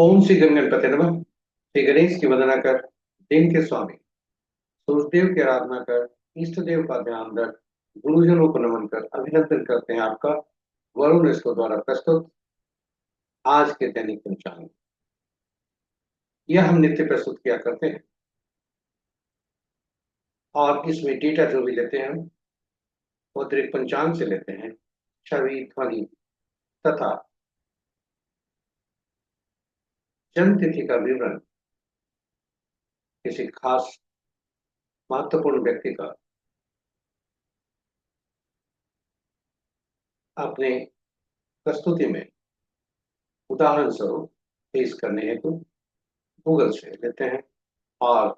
ओम श्री गणपति नमः। श्री गणेश की वंदना कर, दिन के स्वामी सूर्यदेव की आराधना कर, इष्ट देव का ध्यान रख, गुरुजनों को नमन कर अभिनंदन करते हैं आपका वरुण इसको द्वारा प्रस्तुत आज के दैनिक पंचांग। यह हम नित्य प्रस्तुत किया करते हैं और इसमें डेटा जो भी लेते हैं वो दृक पंचांग से लेते हैं। छवि, ध्वनि तथा जन्म तिथि का विवरण किसी खास महत्वपूर्ण व्यक्ति का अपने प्रस्तुति में उदाहरण स्वरूप पेश करने हेतु गूगल से लेते हैं और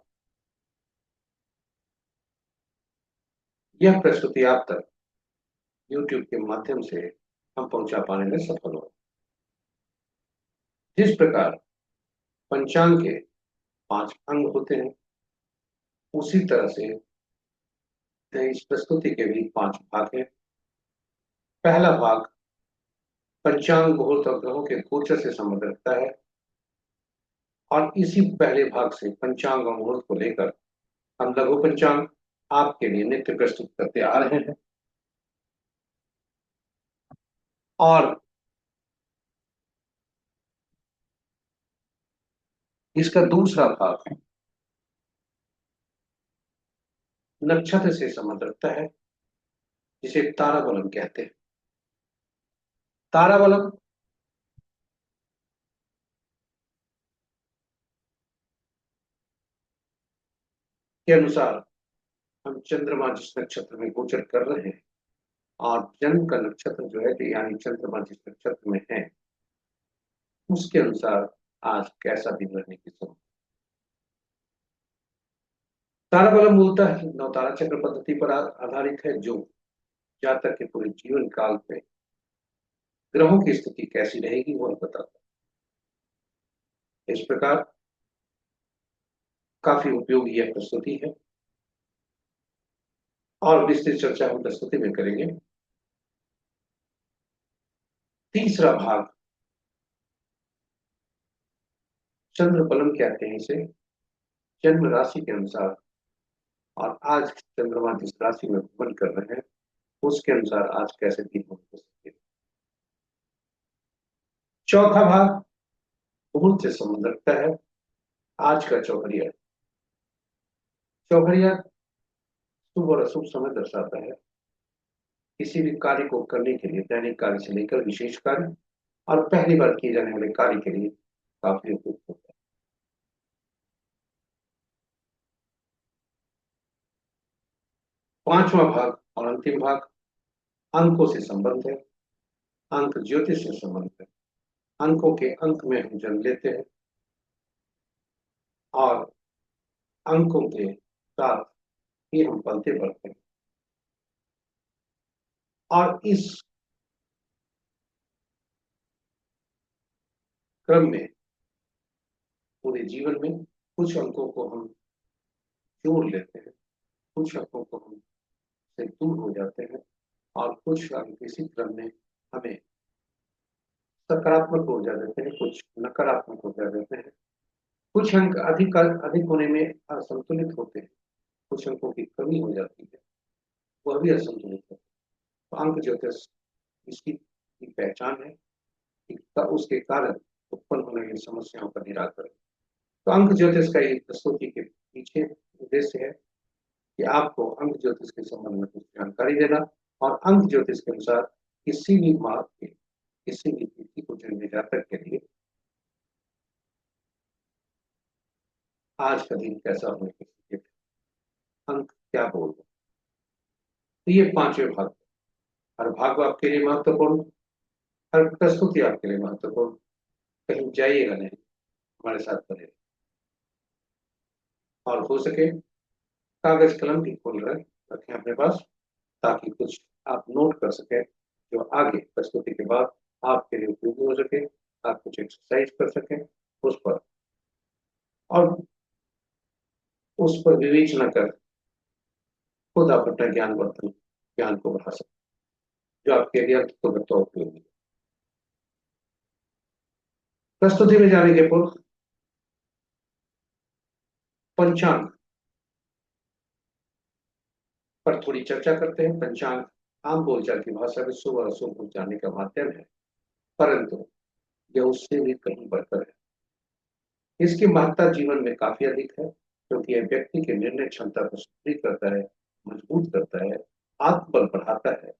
यह प्रस्तुति आप तक YouTube के माध्यम से हम पहुंचा पाने में सफल हो। जिस प्रकार पंचांग के 5 अंग होते हैं, उसी तरह से इस प्रस्तुति के भी 5 भाग हैं। पहला भाग पंचांग मुहूर्त और ग्रहों के गोचर से संबंध रखता है और इसी पहले भाग से पंचांग और मुहूर्त को लेकर हम लघु पंचांग आपके लिए नित्य प्रस्तुत करते आ रहे हैं। और इसका दूसरा भाग नक्षत्र से संबंध रखता है, जिसे ताराबलम कहते हैं। ताराबलम के अनुसार हम चंद्रमा जिस नक्षत्र में गोचर कर रहे हैं और जन्म का नक्षत्र जो है कि यानी चंद्रमा जिस नक्षत्र में है उसके अनुसार आज कैसा दिन रहने की संभावना। ताराबलम मूलतः नवतारा चक्र पद्धति पर आधारित है, जो जातक के पूरे जीवन काल में ग्रहों की स्थिति कैसी रहेगी वह बताता है। इस प्रकार काफी उपयोगी यह प्रस्तुति है और विस्तृत चर्चा हम प्रस्तुति में करेंगे। तीसरा भाग चंद्रबलम कहते हैं इसे, जन्म राशि के अनुसार और आज चंद्रमा जिस राशि में भ्रमण कर रहे हैं उसके अनुसार आज कैसे दिन हो सकते हैं। चौथा भाग मुहूर्त से संबंध रखता है। आज का चौघड़िया चौघड़िया शुभ और अशुभ समय दर्शाता है। किसी भी कार्य को करने के लिए दैनिक कार्य से लेकर विशेष कार्य और पहली बार किए जाने वाले कार्य के लिए काफी उपयुक्त होता है। पांचवा भाग और अंतिम भाग अंकों से संबंध है। अंक ज्योतिष से संबंध है। अंकों के अंक में हम जन्म लेते हैं और अंकों के साथ ही हम पलते बढ़ते हैं और इस क्रम में पूरे जीवन में कुछ अंकों को हम जोड़ लेते हैं, कुछ अंकों को हम से दूर हो जाते हैं और कुछ अंक इसी क्रम में हमें सकारात्मक ऊर्जा देते हैं, कुछ नकारात्मक ऊर्जा देते हैं। कुछ अंक अधिक अधिक होने में असंतुलित होते हैं, कुछ अंकों की कमी हो जाती है, वह भी असंतुलित होते हैं। तो अंक ज्योतिष इसकी पहचान है कि उसके कारण उत्पन्न होने वाली समस्याओं का निराकरण। तो अंक ज्योतिष का एक प्रस्तुति के पीछे उद्देश्य है कि आपको अंक ज्योतिष के संबंध में कुछ जानकारी देना और अंक ज्योतिष के अनुसार किसी भी माह के किसी भी तिथि को जन्मे जातक के लिए आज का दिन कैसा होने की स्थिति है, अंक क्या बोल रहे। तो ये पांचवें भाग, हर भाग आपके लिए महत्वपूर्ण, हर प्रस्तुति आपके लिए महत्वपूर्ण। कहीं जाइएगा नहीं, हमारे साथ बने और हो सके कागज कलम भी खोल रहे रखें अपने पास, ताकि कुछ आप नोट कर सकें जो आगे प्रस्तुति के बाद आपके लिए उपयोगी हो सके। आप कुछ एक्सरसाइज कर सकें उस पर और उस पर विवेचना कर खुद आप अपना ज्ञान को बढ़ा सकते, जो आपके लिए तो उपयोगी। प्रस्तुति में जाने के पूर्व पंचांग पर थोड़ी चर्चा करते हैं। पंचांग आम बोलचाल की भाषा में शुभ और अशुभ को जानने का माध्यम है, परंतु यह उससे भी कहीं बढ़कर है। इसकी महत्ता जीवन में काफी अधिक है, क्योंकि यह व्यक्ति की निर्णय क्षमता को सुदृढ़ करता है, मजबूत करता है, आत्मबल बढ़ाता है।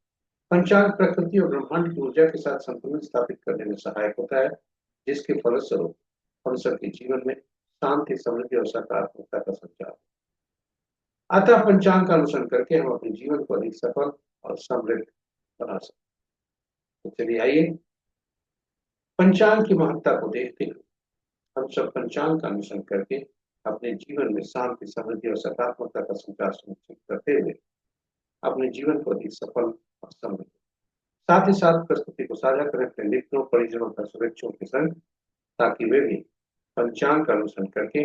पंचांग प्रकृति और ब्रह्मांड की ऊर्जा के साथ संतुलन स्थापित करने में सहायक होता है, जिसके फलस्वरूप हम सबके जीवन में शांति, समृद्धि और सकारात्मकता का संचार। अतः पंचांग का अनुसरण करके हम अपने जीवन को अधिक सफल और समृद्ध बना सकते हैं। तो चलिए आइए पंचांग की महत्ता को देखते हुए हम सब पंचांग का अनुसरण करके अपने जीवन में शांति, समृद्धि और सकारात्मकता का संचार सुनिश्चित करते हुए अपने जीवन को अधिक सफल और समृद्ध, साथ ही साथ प्रस्तुति को साझा करें अपने मित्रों, परिजनों का शुभेच्छों के संग, ताकि वे भी पंचांग का अनुसरण करके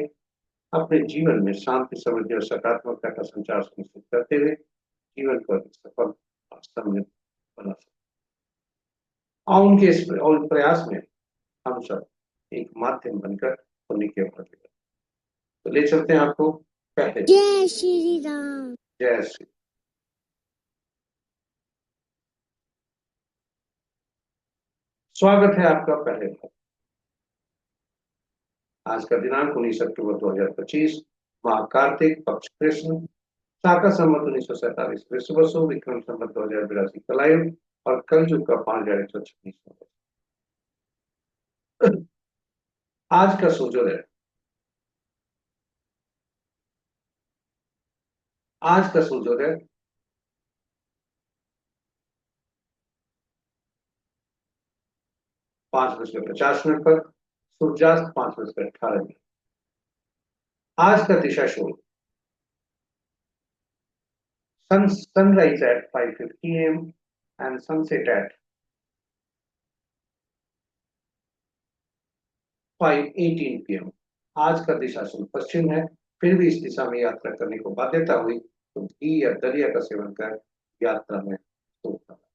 अपने जीवन में शांति, समृद्धि और सकारात्मकता का संचार सुनिश्चित करते हुए जीवन को अधिक सफल और समृद्ध बना सकें। और उनके इस प्रयास में हम सब एक माध्यम बनकर पुण्य के ओर ले। तो ले चलते हैं आपको पहले। जय श्री राम। जय श्री। स्वागत है आपका पहले भाग। आज का दिनांक 19 अक्टूबर 2025, माह कार्तिक, पक्ष कृष्ण, शाका संवत 1947 विश्व विक्रम संवत 2082 कलायुग और कलयुग का 5126। आज का सूर्योदय, आज का सूर्योदय 5:50 पर, सूर्यास्त 5:18। आज का दिशा शोध, sunrise at 5:50 am and sunset at 5:18 pm। आज का दिशा शुद्ध पश्चिम है, फिर भी इस दिशा में यात्रा करने को बाध्यता हुई तो घी या दलिया का सेवन कर यात्रा में शुभ करना।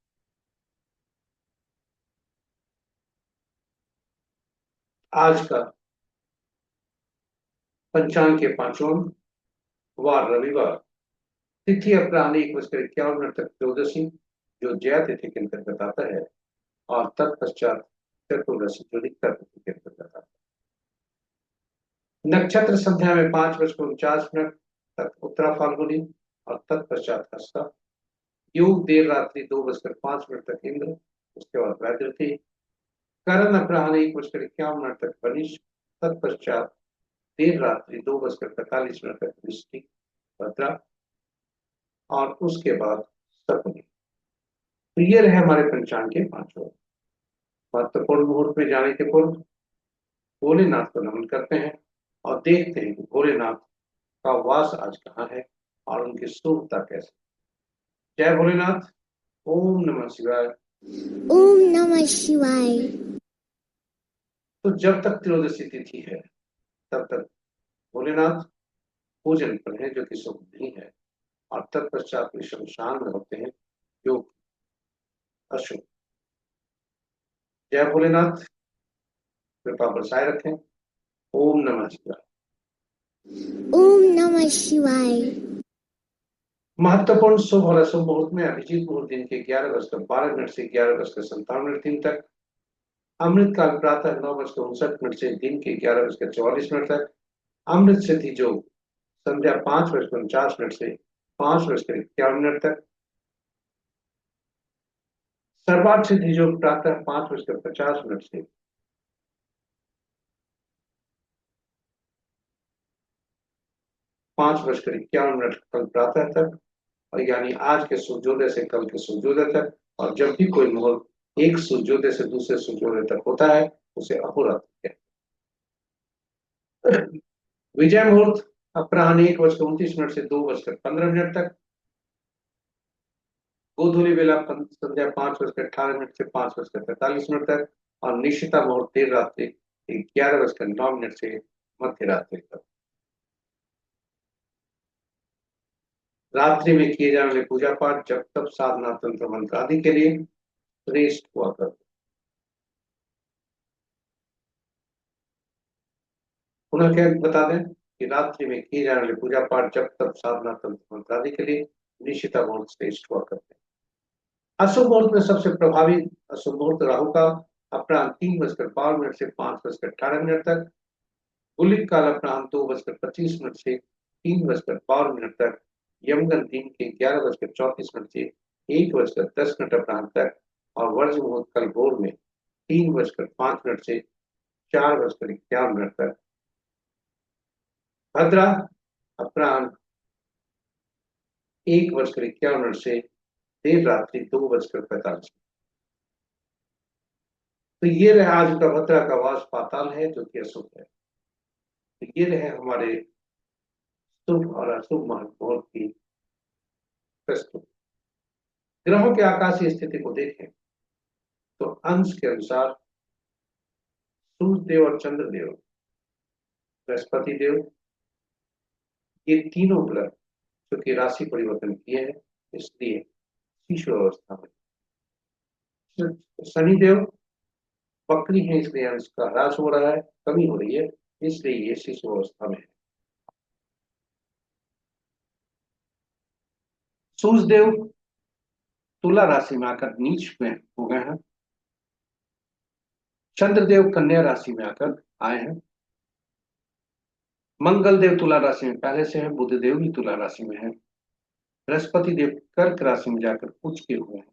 आज का पंचांग के पांचों वार रविवार, तिथि अपराह्न 1:51 तक त्रयोदशी जो जया तिथि के अंतर्गत आता है, और तत्पश्चात चतुर्दशी जो नित्या तिथि के अंतर्गत आता है। नक्षत्र संध्या में 5:49 तक उत्तरा फाल्गुनी और तत्पश्चात हस्ता। योग देर रात्रि 2:05 तक इंद्र, उसके बाद वैदृति। करण अपराह्न 1:51 तक वनिश, तत्पश्चात देर रात्रि 2:45 तक वृश्चिक भद्रा और उसके बाद शकुनी। तो ये रहे हमारे पंचांग के पांचों। महत्वपूर्ण मुहूर्त में जाने के पूर्व भोलेनाथ को नमन करते हैं और देखते हैं कि भोलेनाथ का वास आज कहाँ है और उनकी शुभता कैसे। जय भोलेनाथ। ओम नमः शिवाय। ओम नमः शिवाय। तो जब तक त्रयोदशी तिथि है तब तक भोलेनाथ पूजन पर है, जो कि शुभ नहीं है, और तत्पश्चात वे शमशान में होते हैं, जो अशुभ। जय भोलेनाथ, कृपा बरसाए रखें। ओम नमः शिवाय। ओम नमः शिवाय। महत्वपूर्ण शुभ और अशुभ मुहूर्त में अभिजीत मुहूर्त दिन के 11:12 से 11:57 तक। अमृत काल प्रातः 9:59 से दिन के 11:44 तक। अमृत सिद्धि योग संध्या 5:49 से 5:51 तक। सर्वार्थ सिद्धि योग प्रातः 5:50 से 5:51 कल प्रातः तक, और यानी आज के सूर्योदय से कल के सूर्योदय तक। और जब भी कोई मुहूर्त एक सूर्योदय से दूसरे सूर्योदय तक होता है उसे अहोरात्र कहते हैं। विजय मुहूर्त अपराह्न 1:29 से 2:15 तक। गोधूली बेला संध्या 5:18 से 5:45 तक। और निशिता मुहूर्त देर रात्रि 11:09 से मध्य रात्रि तक। रात्रि में किए जाने वाले पूजा पाठ, जब तब, साधना, तंत्र मंत्र आदि के लिए श्रेष्ठ हुआ करते। पुनः क्या बता दें कि रात्रि में किए जाने वाले पूजा पाठ जब तक साधना तंत्र मंत्र आदि के लिए निश्चित मुहूर्त श्रेष्ठ हुआ करते हैं। अशुभ मुहूर्त में सबसे प्रभावी अशुभ मुहूर्त राहु का अपराह्न 3:52 से 5:18 तक, गुलिक काल अपराह्न 2:25 से 3:52 तक, यमगंत दिन के 11:34 से 1:10 अपराह्न तक, और वर्ज मुहूर्त कल भोर में 3:05 से 4:51 तक। भद्रा अपराह्न 1:51 से देर रात्रि 2:45। तो ये रहे आज का भद्रा का वास पाताल है जो कि अशुभ है। तो ये रहे हमारे शुभ और अशुभ मुहूर्त की प्रस्तुति। ग्रहों के आकाशीय स्थिति को देखें तो अंश के अनुसार सूर्य देव और चंद्र देव, बृहस्पति देव, ये तीनों ग्रह जो कि राशि परिवर्तन किए हैं, इसलिए शिशु अवस्था में। शनि देव वक्री है, इसलिए अंश का ह्रास हो रहा है, कमी हो रही है, इसलिए ये शिशु अवस्था में है। सूर्य देव तुला राशि में आकर नीच में हो गए हैं। चंद्रदेव कन्या राशि में आकर आए हैं। मंगल देव तुला राशि में पहले से है, बुध देव भी तुला राशि में है। बृहस्पति देव कर्क राशि में जाकर उच्च के हुए हैं।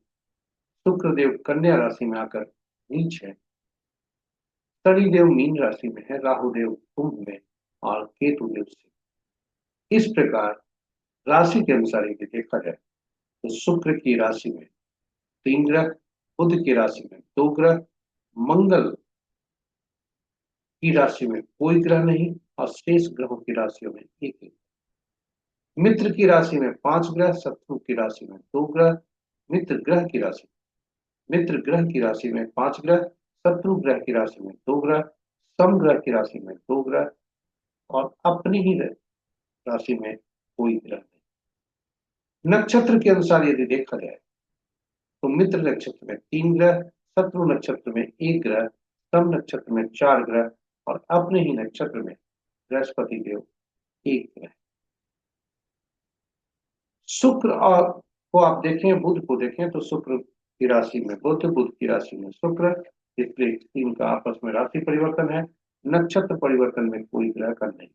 शुक्र देव कन्या राशि में आकर नीच है। शनि देव मीन राशि में है, राहु देव कुंभ में और केतु देव से। इस प्रकार राशि के अनुसार यदि देखा जाए तो शुक्र की राशि में 3 ग्रह, बुध की राशि में 2 ग्रह, मंगल की राशि में कोई ग्रह नहीं, और शेष ग्रहों की राशियों में एक। मित्र की राशि में 5 ग्रह, शत्रु की राशि में 2 ग्रह, मित्र ग्रह की राशि में 5 ग्रह, शत्रु ग्रह की राशि में 2 ग्रह, सम ग्रह की राशि में 2 ग्रह, और अपनी ही राशि में कोई ग्रह नहीं। नक्षत्र के अनुसार यदि देखा जाए तो मित्र नक्षत्र में 3 ग्रह, शत्रु नक्षत्र में 1 ग्रह, सम नक्षत्र में 4 ग्रह, और अपने ही नक्षत्र में बृहस्पति देव 1 ग्रह। शुक्र और को आप देखें, बुध को देखें तो शुक्र की राशि में बुध, बुध की राशि में शुक्र, इसलिए इनका आपस में राशि परिवर्तन है। नक्षत्र परिवर्तन में कोई ग्रह का नहीं।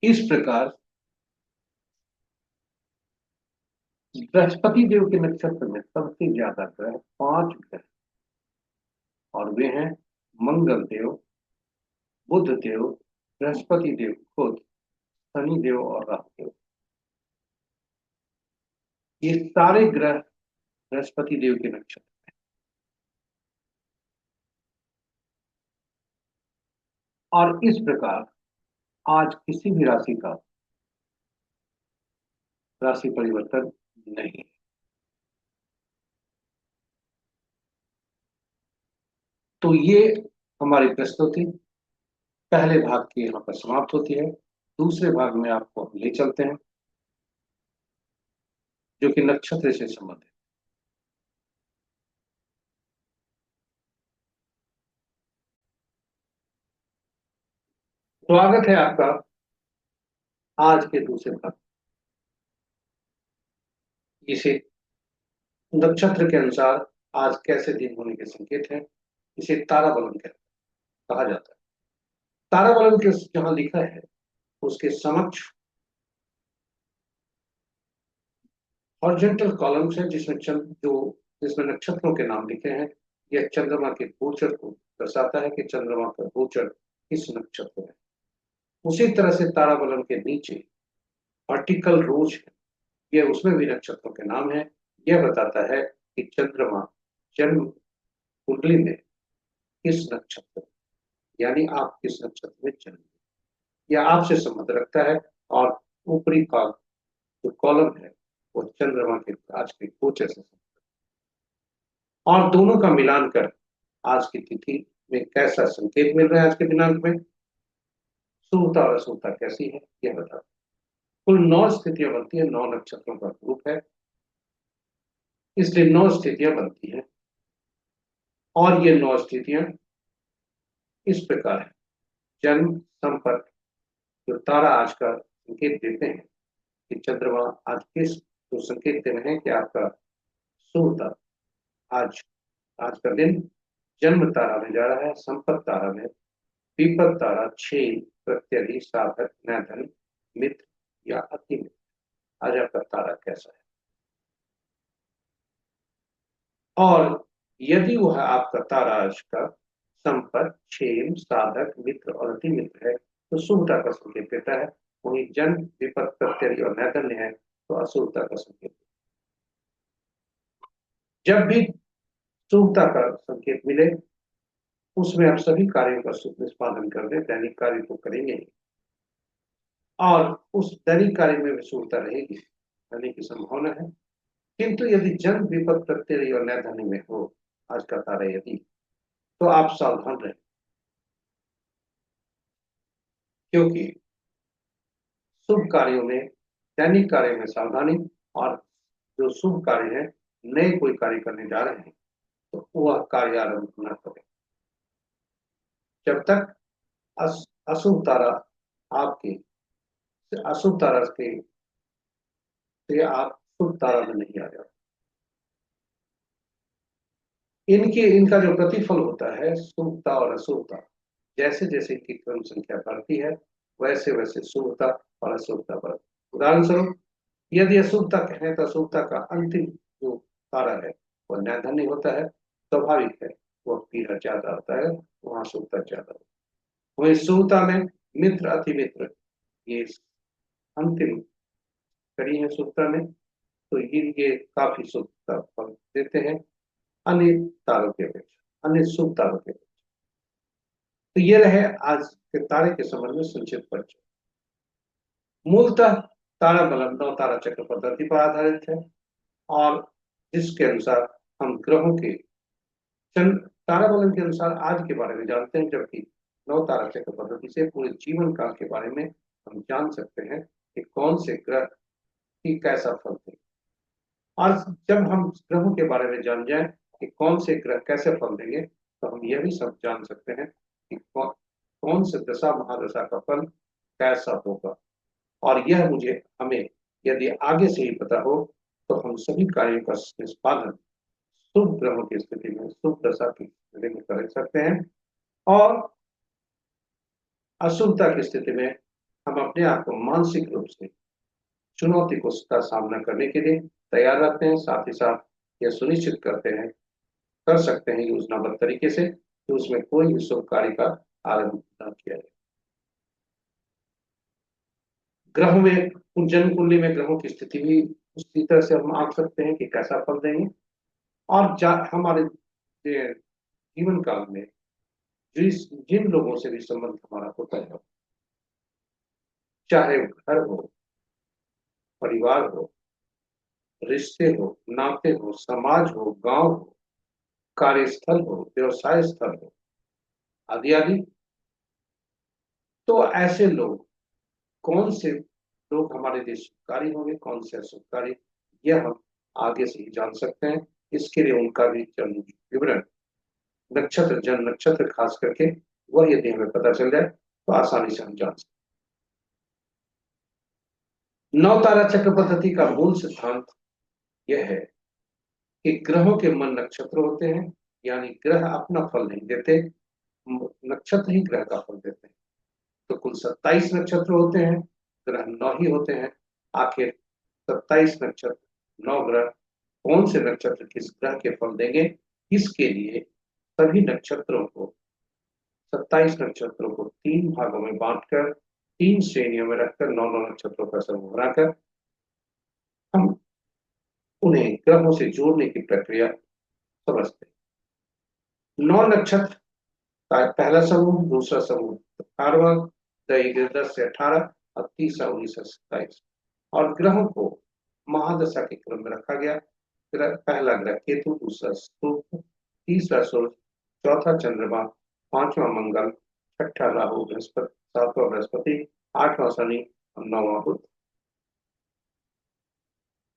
इस प्रकार बृहस्पति देव के नक्षत्र में सबसे ज्यादा ग्रह 5 ग्रह, और वे हैं मंगल देव, बुध देव, बृहस्पति देव खुद, शनि देव और राहु देव। ये सारे ग्रह बृहस्पति देव के नक्षत्र में। और इस प्रकार आज किसी भी राशि का राशि परिवर्तन नहीं है। तो ये हमारी प्रस्तुति पहले भाग की यहाँ पर समाप्त होती है। दूसरे भाग में आपको हम ले चलते हैं जो कि नक्षत्र से संबंधित। स्वागत है आपका आज के दूसरे भाग। इसे नक्षत्र के अनुसार आज कैसे दिन होने के संकेत हैं, इसे ताराबलन कहा जाता है। ताराबलन के जहां लिखा है उसके समक्ष हॉरिजॉन्टल कॉलम्स है जिसमें नक्षत्रों के नाम लिखे हैं। यह चंद्रमा के गोचर को दर्शाता है कि चंद्रमा का गोचर किस नक्षत्र है। उसी तरह से ताराबलन के नीचे वर्टिकल रोज है, यह उसमें भी नक्षत्रों के नाम है। यह बताता है कि चंद्रमा जन्म कुंडली में किस नक्षत्र, यानी आप किस नक्षत्र में जन्म, यह आपसे संबंध रखता है। और ऊपरी का जो कॉलम है वो चंद्रमा के आज के गोचर से संबंध, और दोनों का मिलान कर आज की तिथि में कैसा संकेत मिल रहा है, आज के दिनांक में शुभता और अशुभता कैसी है यह बताता है। कुल 9 स्थितियां बनती है, 9 नक्षत्रों का ग्रुप है, इसलिए 9 स्थितियां बनती हैं। और ये 9 स्थितियां इस प्रकार है। जन्म, संपर्क, जो तारा आज का संकेत देते हैं कि चंद्रमा आज किस, जो संकेत दे रहे हैं कि आपका शुभ था आज, आज का दिन जन्म तारा में जा रहा है, संपत्ति तारा में, विपद तारा, छेद, प्रत्यधि, साधक, नैधन, मित्र या अति मित्र। आज आपका तारा कैसा है? और यदि वह आपका तारा आज का संपत्ति, क्षेम, साधक, मित्र और अति मित्र है तो शुभता का संकेत देता है। वही जन्म, विपद, प्रत्यय और नैधन्य है तो अशुभता का संकेत। जब भी शुभता का संकेत मिले उसमें आप सभी कार्यों का निष्पादन कर दे, दैनिक कार्य तो करेंगे ही, और उस दैनिक कार्य में भी शुभता रहेगी, रहने की संभावना है। किंतु यदि जन्म, विपद, प्रत्यय और नैधन्य में हो आज का तारा यदि, तो आप सावधान रहें, क्योंकि शुभ कार्यों में, दैनिक कार्य में सावधानी, और जो शुभ कार्य है, नए कोई कार्य करने जा रहे हैं तो वह कार्य आरंभ न करें जब तक अशुभ तारा आपके, अशुभ तारा के से आप शुभ तारा में नहीं आ जाओ। इनका जो प्रतिफल होता है शुभता और अशुभता, जैसे जैसे इनकी क्रम संख्या बढ़ती है वैसे वैसे शुभता और अशुभता बढ़ती। उदाहरण स्वरूप यदि अशुभता है तो अशुभता का अंतिम जो तारा है वह नैधन्य होता है, स्वाभाविक है, वह पीढ़ा ज्यादा होता है, वहां शुभता ज्यादा होता है। वही शुभता में मित्र, अति मित्र, ये अंतिम कड़ी है शुभता में, तो ये काफी शुभता फल देते हैं अन्य तारों के अपेक्षा, अन्य शुभ तारों के अपेक्षा। तो ये रहे आज के तारे के संबंध में संक्षिप्त परिचय। मूलतः तारा बलम 9 तारा चक्र पद्धति पर आधारित है, और जिसके अनुसार हम ग्रहों के तारा बलन के अनुसार आज के बारे में जानते हैं, जबकि 9 तारा चक्र पद्धति से पूरे जीवन काल के बारे में हम जान सकते हैं कि कौन से ग्रह की कैसा फल दें। और जब हम ग्रहों के बारे में जान जाए कि कौन से ग्रह कैसे फल देंगे तो हम यह भी सब जान सकते हैं कि कौन से दशा महादशा का फल कैसा होगा। और यह मुझे हमें यदि आगे से ही पता हो तो हम सभी कार्यों का निष्पादन शुभ ग्रहों की स्थिति में, शुभ दशा की स्थिति में कर सकते हैं, और अशुभता की स्थिति में हम अपने आप को मानसिक रूप से चुनौती को का सामना करने के लिए तैयार रहते हैं। साथ ही साथ यह सुनिश्चित करते हैं, कर सकते हैं योजनाबद्ध तरीके से कि उसमें कोई भी शुभ कार्य का आरंभ न किया जाए। ग्रहों में, जन्म कुंडली में ग्रहों की स्थिति भी उसी तरह से हम आंक सकते हैं कि कैसा फल देंगे। और हमारे जीवन काल में जिन लोगों से भी संबंध हमारा होता है, चाहे घर हो, परिवार हो, रिश्ते हो, नाते हो, समाज हो, गांव हो, कार्यस्थल हो, व्यवसाय स्थल हो, आदि आदि, तो ऐसे लोग, कौन से लोग हमारे लिए शुभकारी होंगे, कौन से अशुभकारी, यह हम आगे से ही जान सकते हैं। इसके लिए उनका भी जन्म विवरण, नक्षत्र, जन्म नक्षत्र खास करके वह यदि हमें पता चल जाए तो आसानी से हम जान सकते हैं। 9 तारा चक्र पद्धति का मूल सिद्धांत यह है कि ग्रहों के मन नक्षत्र होते हैं, यानी ग्रह अपना फल नहीं देते, नक्षत्र ही ग्रह का फल देते हैं। तो कुल 27 नक्षत्र होते हैं, ग्रह 9 ही होते हैं। आखिर 27 नक्षत्र 9 ग्रह, कौन से नक्षत्र किस ग्रह के फल देंगे, इसके लिए सभी नक्षत्रों को, 27 नक्षत्रों को 3 भागों में बांटकर, 3 श्रेणियों में रखकर, 9 नक्षत्रों का समूह बनाकर हम उन्हें ग्रहों से जोड़ने की प्रक्रिया समझते हैं। 9 नक्षत्र का पहला समूह, दूसरा समूह 18वां, 10 से 18 और तीसरा 19 से 27। और ग्रहों को महादशा के क्रम में रखा गया। पहला ग्रह केतु, दूसरा शुक्र, तीसरा सूर्य, चौथा चंद्रमा, पांचवा मंगल, छठा राहु बृहस्पति, सातवां बृहस्पति, आठवां शनि और 9वां बुध।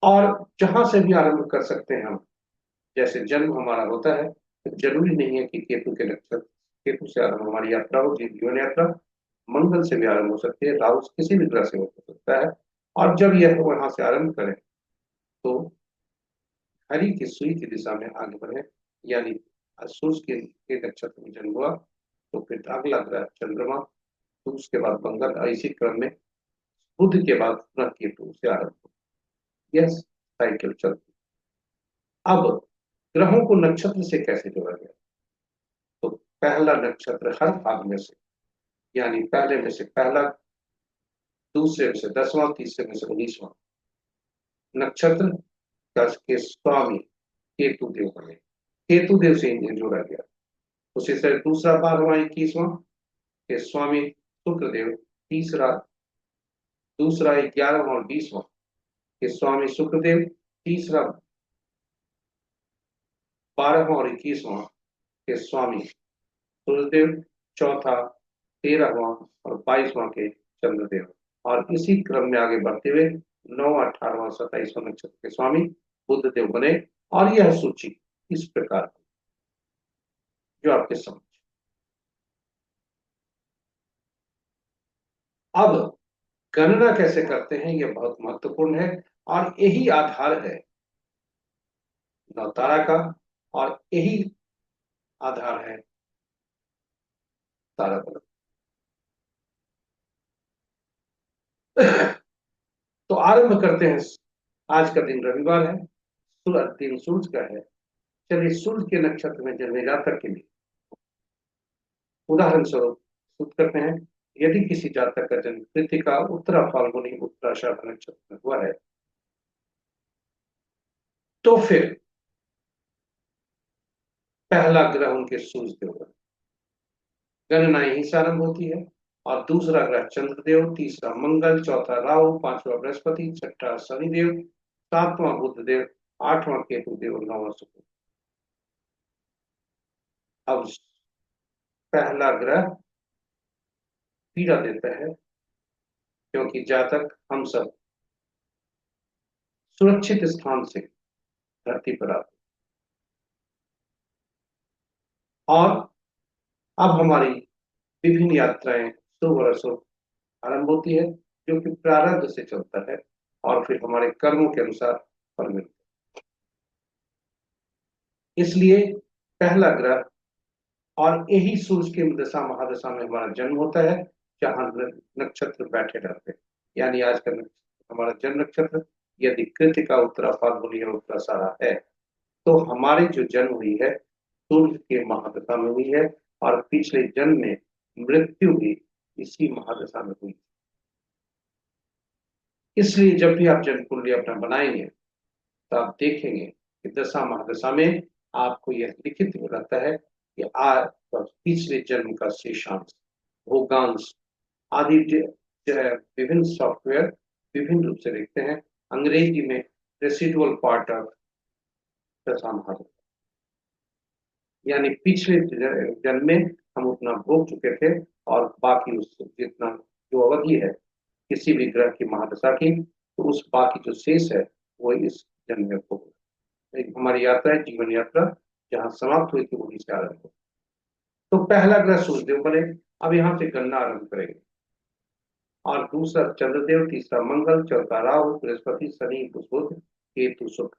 और जहां से भी आरंभ कर सकते हैं हम। जैसे जन्म हमारा होता है तो जरूरी नहीं है कि केतु के नक्षत्र, केतु से आरंभ हमारी यात्रा हो, जीवन यात्रा। मंगल से भी आरंभ हो सकती है, राहु किसी भी ग्रह से हो सकता है। और जब यह वहां से आरंभ करें तो हरि की सुई की दिशा में आगे बढ़े, यानी सूर्य के नक्षत्र में जन्म हुआ तो फिर अगला ग्रह चंद्रमा, तो उसके बाद मंगल, और इसी क्रम में बुध के बाद पुनः केतु से आरंभ हो। यह साइकिल चलती है। अब ग्रहों को नक्षत्र से कैसे जोड़ा गया? तो पहला नक्षत्र हर भाग में से, यानी पहले में से पहला, दूसरे में से 10वां, तीसरे में से 19वां नक्षत्र का के स्वामी केतु देव बने। केतु देव से इन्हें जोड़ा गया। उसी तरह दूसरा 12वां, 21वां के स्वामी शुक्र देव, तीसरा, दूसरा 11वां और 20वां के स्वामी शुक्र देव, तीसरा 12वां और 21वां के स्वामी सूर्यदेव, चौथा 13वां और 22वां के चंद्रदेव। और इसी क्रम में आगे बढ़ते हुए 9वां, 18वां, 27वां नक्षत्र के स्वामी बुध देव बने। और यह सूची इस प्रकार जो आपके समझ। अब गणना कैसे करते हैं यह बहुत महत्वपूर्ण है, और यही आधार है नवतारा का, और यही आधार है तारा बल। तो आरंभ करते हैं। आज का दिन रविवार है, दिन सूर्य का है। चलिए सूर्य के नक्षत्र में जन्मे जातक के लिए उदाहरण स्वरूप सूत करते हैं। यदि किसी जातक का जन्म कृतिका, उत्तरा फाल्गुनी, उत्तराषाढ़ नक्षत्र में हुआ है तो फिर पहला ग्रह उनके सूर्य देव का, गणना यहीं से आरंभ होती है। और दूसरा ग्रह चंद्रदेव, तीसरा मंगल, चौथा राहु, पांचवा बृहस्पति, छठा शनिदेव, सातवां बुध देव, आठवां केतु देव, नौवां शुक्र। अब पहला ग्रह पीड़ा देता है, क्योंकि जातक हम सब सुरक्षित स्थान से धरती पर आते और अब हमारी विभिन्न यात्राएं शुभ और अशुभ आरंभ होती है, जो कि प्रारब्ध से चलता है और फिर हमारे कर्मों के अनुसार फल मिलता है। इसलिए पहला ग्रह, और यही सूर्य की दशा महादशा में हमारा जन्म होता है, जहां नक्षत्र बैठे रहते हैं। यानी आज का हमारा जन्म नक्षत्र यदि कृतिका, उत्तरा फाल्गुनी और उत्तराषाढ़ा है तो हमारी जो जन्म हुई है सूर्य के महादशा में हुई है, और पिछले जन्म में मृत्यु भी इसी महादशा में हुई। इसलिए जब भी आप जन्म कुंडली अपना बनाएंगे तो आप देखेंगे कि दशा महादशा में आपको यह लिखित रहता है कि आज पिछले जन्म का शेषांश, भोगांश आदि विभिन्न सॉफ्टवेयर विभिन्न रूप से देखते हैं। अंग्रेजी में रेसिडुअल पार्ट ऑफ दशा महादशा, यानी पिछले जन्म में हम उतना भोग चुके थे, और बाकी उस जितना जो अवधि है किसी भी ग्रह की महादशा की, तो उस बाकी जो शेष है वो इस जन्म में भोग। एक हमारी यात्रा है, जीवन यात्रा, जहाँ समाप्त हुई थी वहीं से आरंभ हो। तो पहला ग्रह सूर्यदेव बने। अब यहाँ से गणना आरंभ करेंगे। और दूसरा चंद्रदेव, तीसरा मंगल, चौथा राहु, बृहस्पति, शनि, बुध, केतु, शुक्र।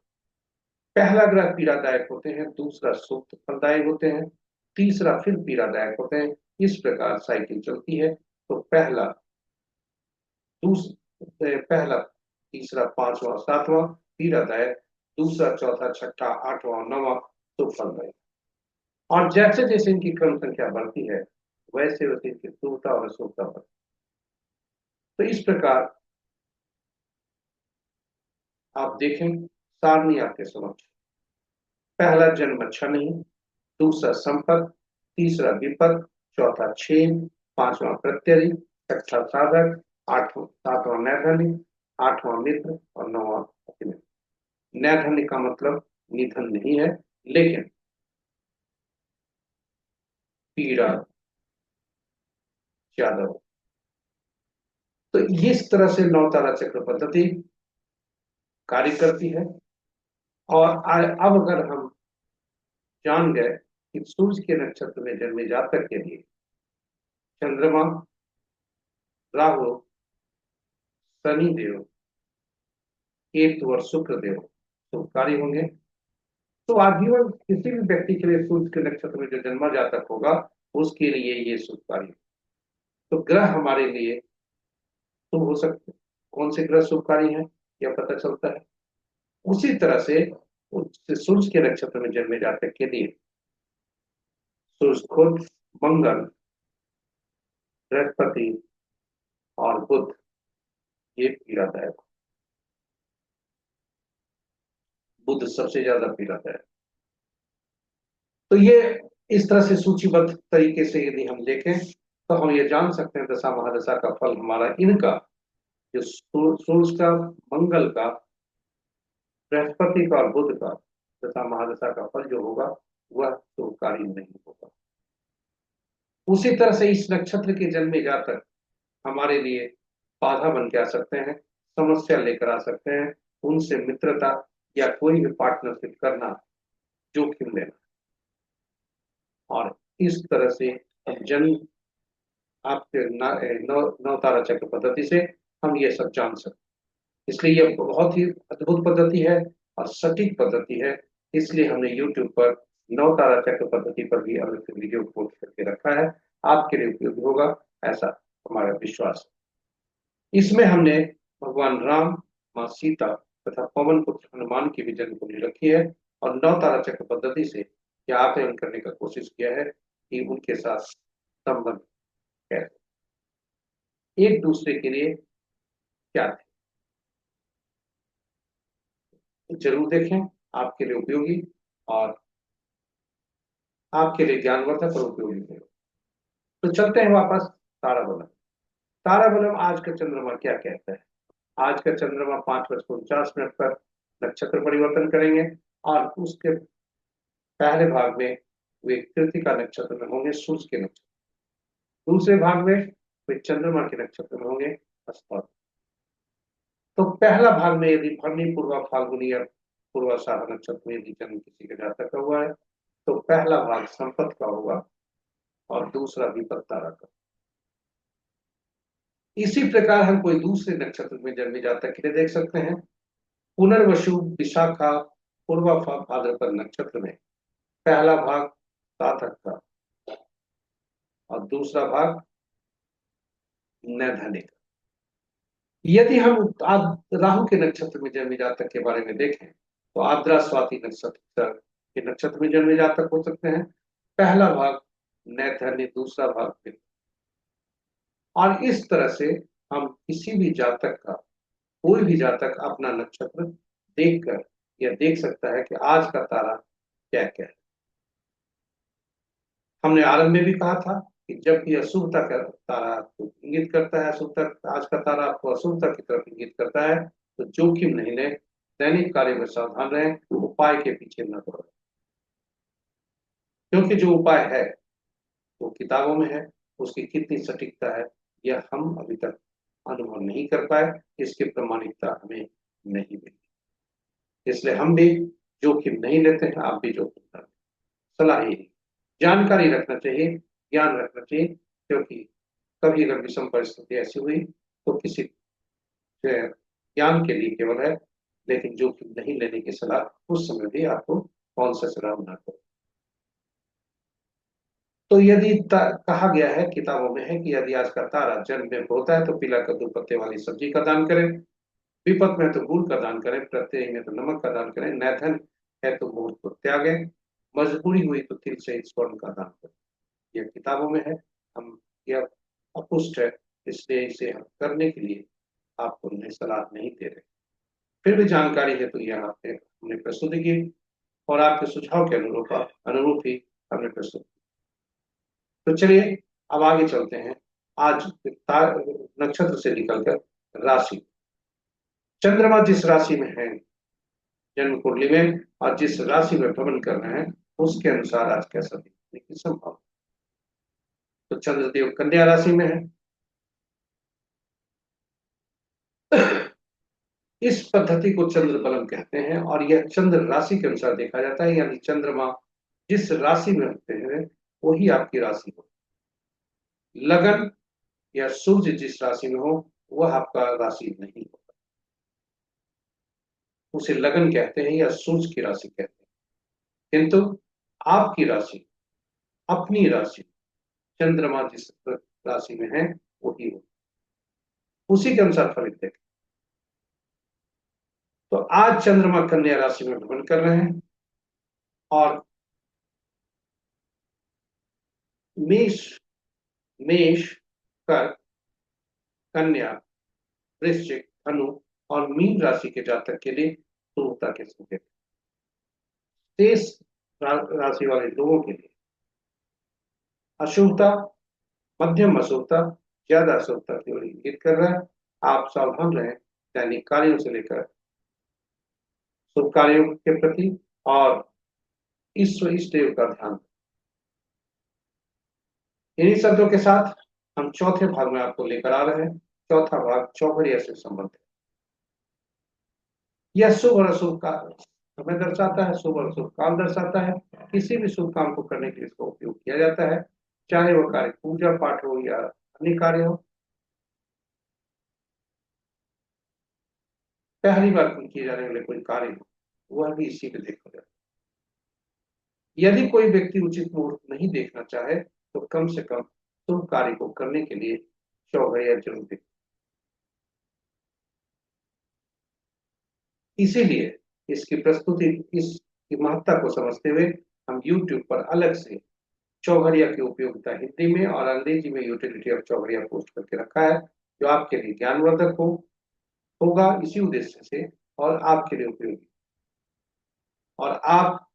पहला ग्रह पीड़ादायक होते हैं, दूसरा सुख फलदायक होते हैं, तीसरा फिर पीड़ादायक होते हैं। इस प्रकार साइकिल चलती है। तो पहला, तीसरा, पांचवा, सातवां पीड़ादायक, दूसरा, चौथा, छठा, आठवां, नौवां शुभ फलदायक। और जैसे जैसे इनकी क्रम संख्या बढ़ती है वैसे वैसे इनकी शुभता और अशुभता बढ़ती है। तो इस प्रकार आप देखें, सारणी आपके समक्ष। पहला जन्म अच्छा नहीं, दूसरा संपत्ति, तीसरा विपद, चौथा छेद, पांचवा प्रत्यय, छठा साधक, आठवां सातवां नैधन्य, आठवां मित्र और नौवां अतिमित्र। नैधन्य का मतलब निधन नहीं है, लेकिन पीड़ा ज्यादा हो। तो इस तरह से नौ तारा चक्र पद्धति कार्य करती है। और अब अगर हम जान गए कि सूर्य के नक्षत्र में जन्मे जातक के लिए चंद्रमा, राहु, शनि देव, केतु और शुक्र देव शुभकारी होंगे, तो आजीवन किसी भी व्यक्ति के लिए सूर्य के नक्षत्र में जो जन्मा जातक होगा उसके लिए ये शुभकारी। तो ग्रह हमारे लिए शुभ हो सकते हैं। कौन से ग्रह शुभकारी हैं यह पता चलता है। उसी तरह से सूर्य के नक्षत्र में जन्मे जातक के लिए सूर्य, खुद, मंगल, बृहस्पति और बुध ये पीड़ादायक। बुध सबसे ज्यादा पीड़ादायक। तो ये इस तरह से सूचीबद्ध तरीके से यदि हम देखें तो हम ये जान सकते हैं दशा महादशा का फल हमारा इनका, जो सूर्य का, मंगल का, बृहस्पति का और बुध का दशा महादशा का फल जो होगा वह शुभकारी नहीं होगा। उसी तरह से इस नक्षत्र के जन्मे जातक हमारे लिए बाधा बन के आ सकते हैं, समस्या लेकर आ सकते हैं। उनसे मित्रता या कोई भी पार्टनरशिप करना जोखिम लेना, और इस तरह से जन्म आपके नौ तारा चक्र पद्धति से हम ये सब जान सकते हैं। इसलिए यह बहुत ही अद्भुत पद्धति है और सटीक पद्धति है। इसलिए हमने YouTube पर नौ तारा चक्र पद्धति पर भी अलग से वीडियो पोस्ट करके रखा है। आपके लिए उपयोगी होगा ऐसा हमारा विश्वास है। इसमें हमने भगवान राम, माँ सीता तथा पवन पुत्र हनुमान की भी जन्म कुंडली रखी है और नौ तारा चक्र पद्धति से यह आकलन करने का कोशिश किया है कि उनके साथ संबंध कैसे, एक दूसरे के लिए क्या थे। तो जरूर देखें, आपके लिए उपयोगी और आपके लिए ज्ञानवर्धक और उपयोगी है। तो चलते हैं वापस ताराबलम। ताराबलम आज का चंद्रमा क्या कहता है। आज का चंद्रमा 5:49 पर नक्षत्र परिवर्तन करेंगे और उसके पहले भाग में वे कृतिका नक्षत्र में होंगे, सूर्य के नक्षत्र। दूसरे भाग में वे चंद्रमा के नक्षत्र में होंगे, अस्पष्ट। तो पहला भाग में यदि भरनी, पूर्वा, फाल्गुनी या पूर्वाषाढ़ नक्षत्र में यदि जन्म किसी के जातक का हुआ है तो पहला भाग संपत का होगा और दूसरा विपत तारा का। इसी प्रकार हम कोई दूसरे नक्षत्र में जन्मे जातक के लिए देख सकते हैं। पुनर्वसु, विशाखा, पूर्वा, भाद्रपद नक्षत्र में पहला भाग साधक का और दूसरा भाग नैधनिक का। यदि हम राहु के नक्षत्र में जन्मे जातक के बारे में देखें तो आद्रा, स्वाति नक्षत्र के नक्षत्र में जन्मे जातक हो सकते हैं। पहला भाग नैधन्य, दूसरा भाग वित्त। और इस तरह से हम किसी भी जातक का, कोई भी जातक अपना नक्षत्र देखकर यह देख सकता है कि आज का तारा क्या क्या है। हमने आरंभ में भी कहा था कि जब भी अशुभता का तारा आपको इंगित करता है, अशुभता, आज का तारा आपको अशुभता की तरफ इंगित करता है तो जोखिम नहीं लें, दैनिक कार्य में सावधान रहें, उपाय के पीछे न दौड़ें। क्योंकि जो उपाय है वो किताबों में है, उसकी कितनी सटीकता है यह हम अभी तक अनुभव नहीं कर पाए, इसकी प्रामाणिकता हमें नहीं मिली। इसलिए हम भी जोखिम नहीं लेते हैं, आप भी जोखिम न लें। सलाह ही जानकारी रखना चाहिए, ज्ञान रखना चाहिए, क्योंकि कभी अगर विषम परिस्थिति ऐसी हुई तो किसी ज्ञान के लिए केवल है, लेकिन जोखिम नहीं लेने की सलाह उस समय भी आपको कौन सा सलाह ना करो। तो यदि कहा गया है, किताबों में है कि यदि आज का तारा जन्म में होता है तो पीला कद्दू पत्ते वाली सब्जी का दान करें, विपत में तो गुड़ का दान करें, प्रत्यय में तो नमक का दान करें, नैथन है तो मुहूर्त को त्यागें, मजबूरी हुई तो तिल से स्वर्ण का दान करें। यह किताबों में है, हम यह अपुष्ट है, इसलिए इसे हम करने के लिए आपको सलाह नहीं दे रहे। फिर भी जानकारी है तो यह हमने प्रस्तुति की और आपके सुझाव के अनुरूप ही हमने प्रस्तुत। तो चलिए अब आगे चलते हैं। आज नक्षत्र से निकलकर राशि, चंद्रमा जिस राशि में है जन्म कुंडली में और जिस राशि में भ्रमण कर रहे हैं उसके अनुसार आज कैसा दिखने की संभावना। तो चंद्रदेव कन्या राशि में है। इस पद्धति को चंद्र बलम कहते हैं और यह चंद्र राशि के अनुसार देखा जाता है, यानी चंद्रमा जिस राशि में होते हैं वही आपकी राशि हो। लगन या सूर्य जिस राशि में हो वह आपका राशि नहीं होगा, उसे लगन कहते हैं या सूर्य की राशि कहते हैं। किंतु आपकी राशि, अपनी राशि, चंद्रमा जिस राशि में है वही हो, उसी के अनुसार फलित देखें। तो आज चंद्रमा कन्या राशि में भ्रमण कर रहे हैं और मेष मेष कर्क, कन्या, वृश्चिक, धनु और मीन राशि के जातक के लिए शुभता के संकेत। शेष राशि वाले लोगों के लिए अशुभता, मध्यम अशुभता, ज्यादा अशुभता की ओर इंगित कर रहा है। आप सावधान रहें दैनिक कार्यों से लेकर शुभ कार्यों के प्रति और ईश्वर इष्ट देव का ध्यान। इन्हीं शब्दों के साथ हम चौथे भाग में आपको लेकर आ रहे हैं। चौथा भाग चौघड़िया से संबंधित। यह शुभ और अशुभ का समय दर्शाता है, शुभ और अशुभ काल दर्शाता है। किसी भी शुभ काम को करने के लिए इसका उपयोग किया जाता है, चाहे वह कार्य पूजा पाठ हो या अन्य कार्य हो। पहली बार किए जाने वाले कोई कार्य हो वह भी इसी में देखा जाता है। यदि कोई व्यक्ति उचित मुहूर्त नहीं देखना चाहे तो कम से कम शुभ कार्य को करने के लिए चौघड़िया जरूर देखें। इसीलिए इसकी प्रस्तुति, इसकी महत्ता को समझते हुए हम YouTube पर अलग से चौघड़िया की उपयोगिता हिंदी में और अंग्रेजी में यूटिलिटी ऑफ चौघड़िया पोस्ट करके रखा है, जो आपके लिए ज्ञानवर्धक होगा इसी उद्देश्य से और आपके लिए उपयोगी, और आप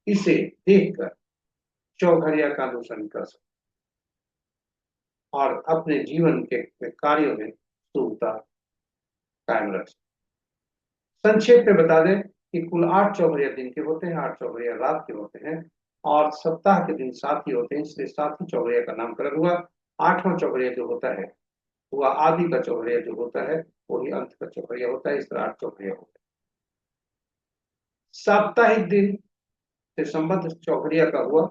इसे देखकर चौघड़िया का अनुसरण कर सकते और अपने जीवन के कार्यों में शुभता कायम रख सकते। संक्षेप में बता दें कि कुल 8 चौघड़िया दिन के होते हैं, 8 चौघड़िया रात के होते हैं और सप्ताह के दिन 7 ही होते हैं, इसलिए 7 ही चौघड़िया का नामकरण हुआ। 8वां चौघड़िया जो होता है वह आदि का चौघड़िया जो होता है वही अंत का चौघड़िया होता है। इस तरह 8 चौघड़िया होते हैं। साप्ताहिक दिन से संबंध चौघड़िया का हुआ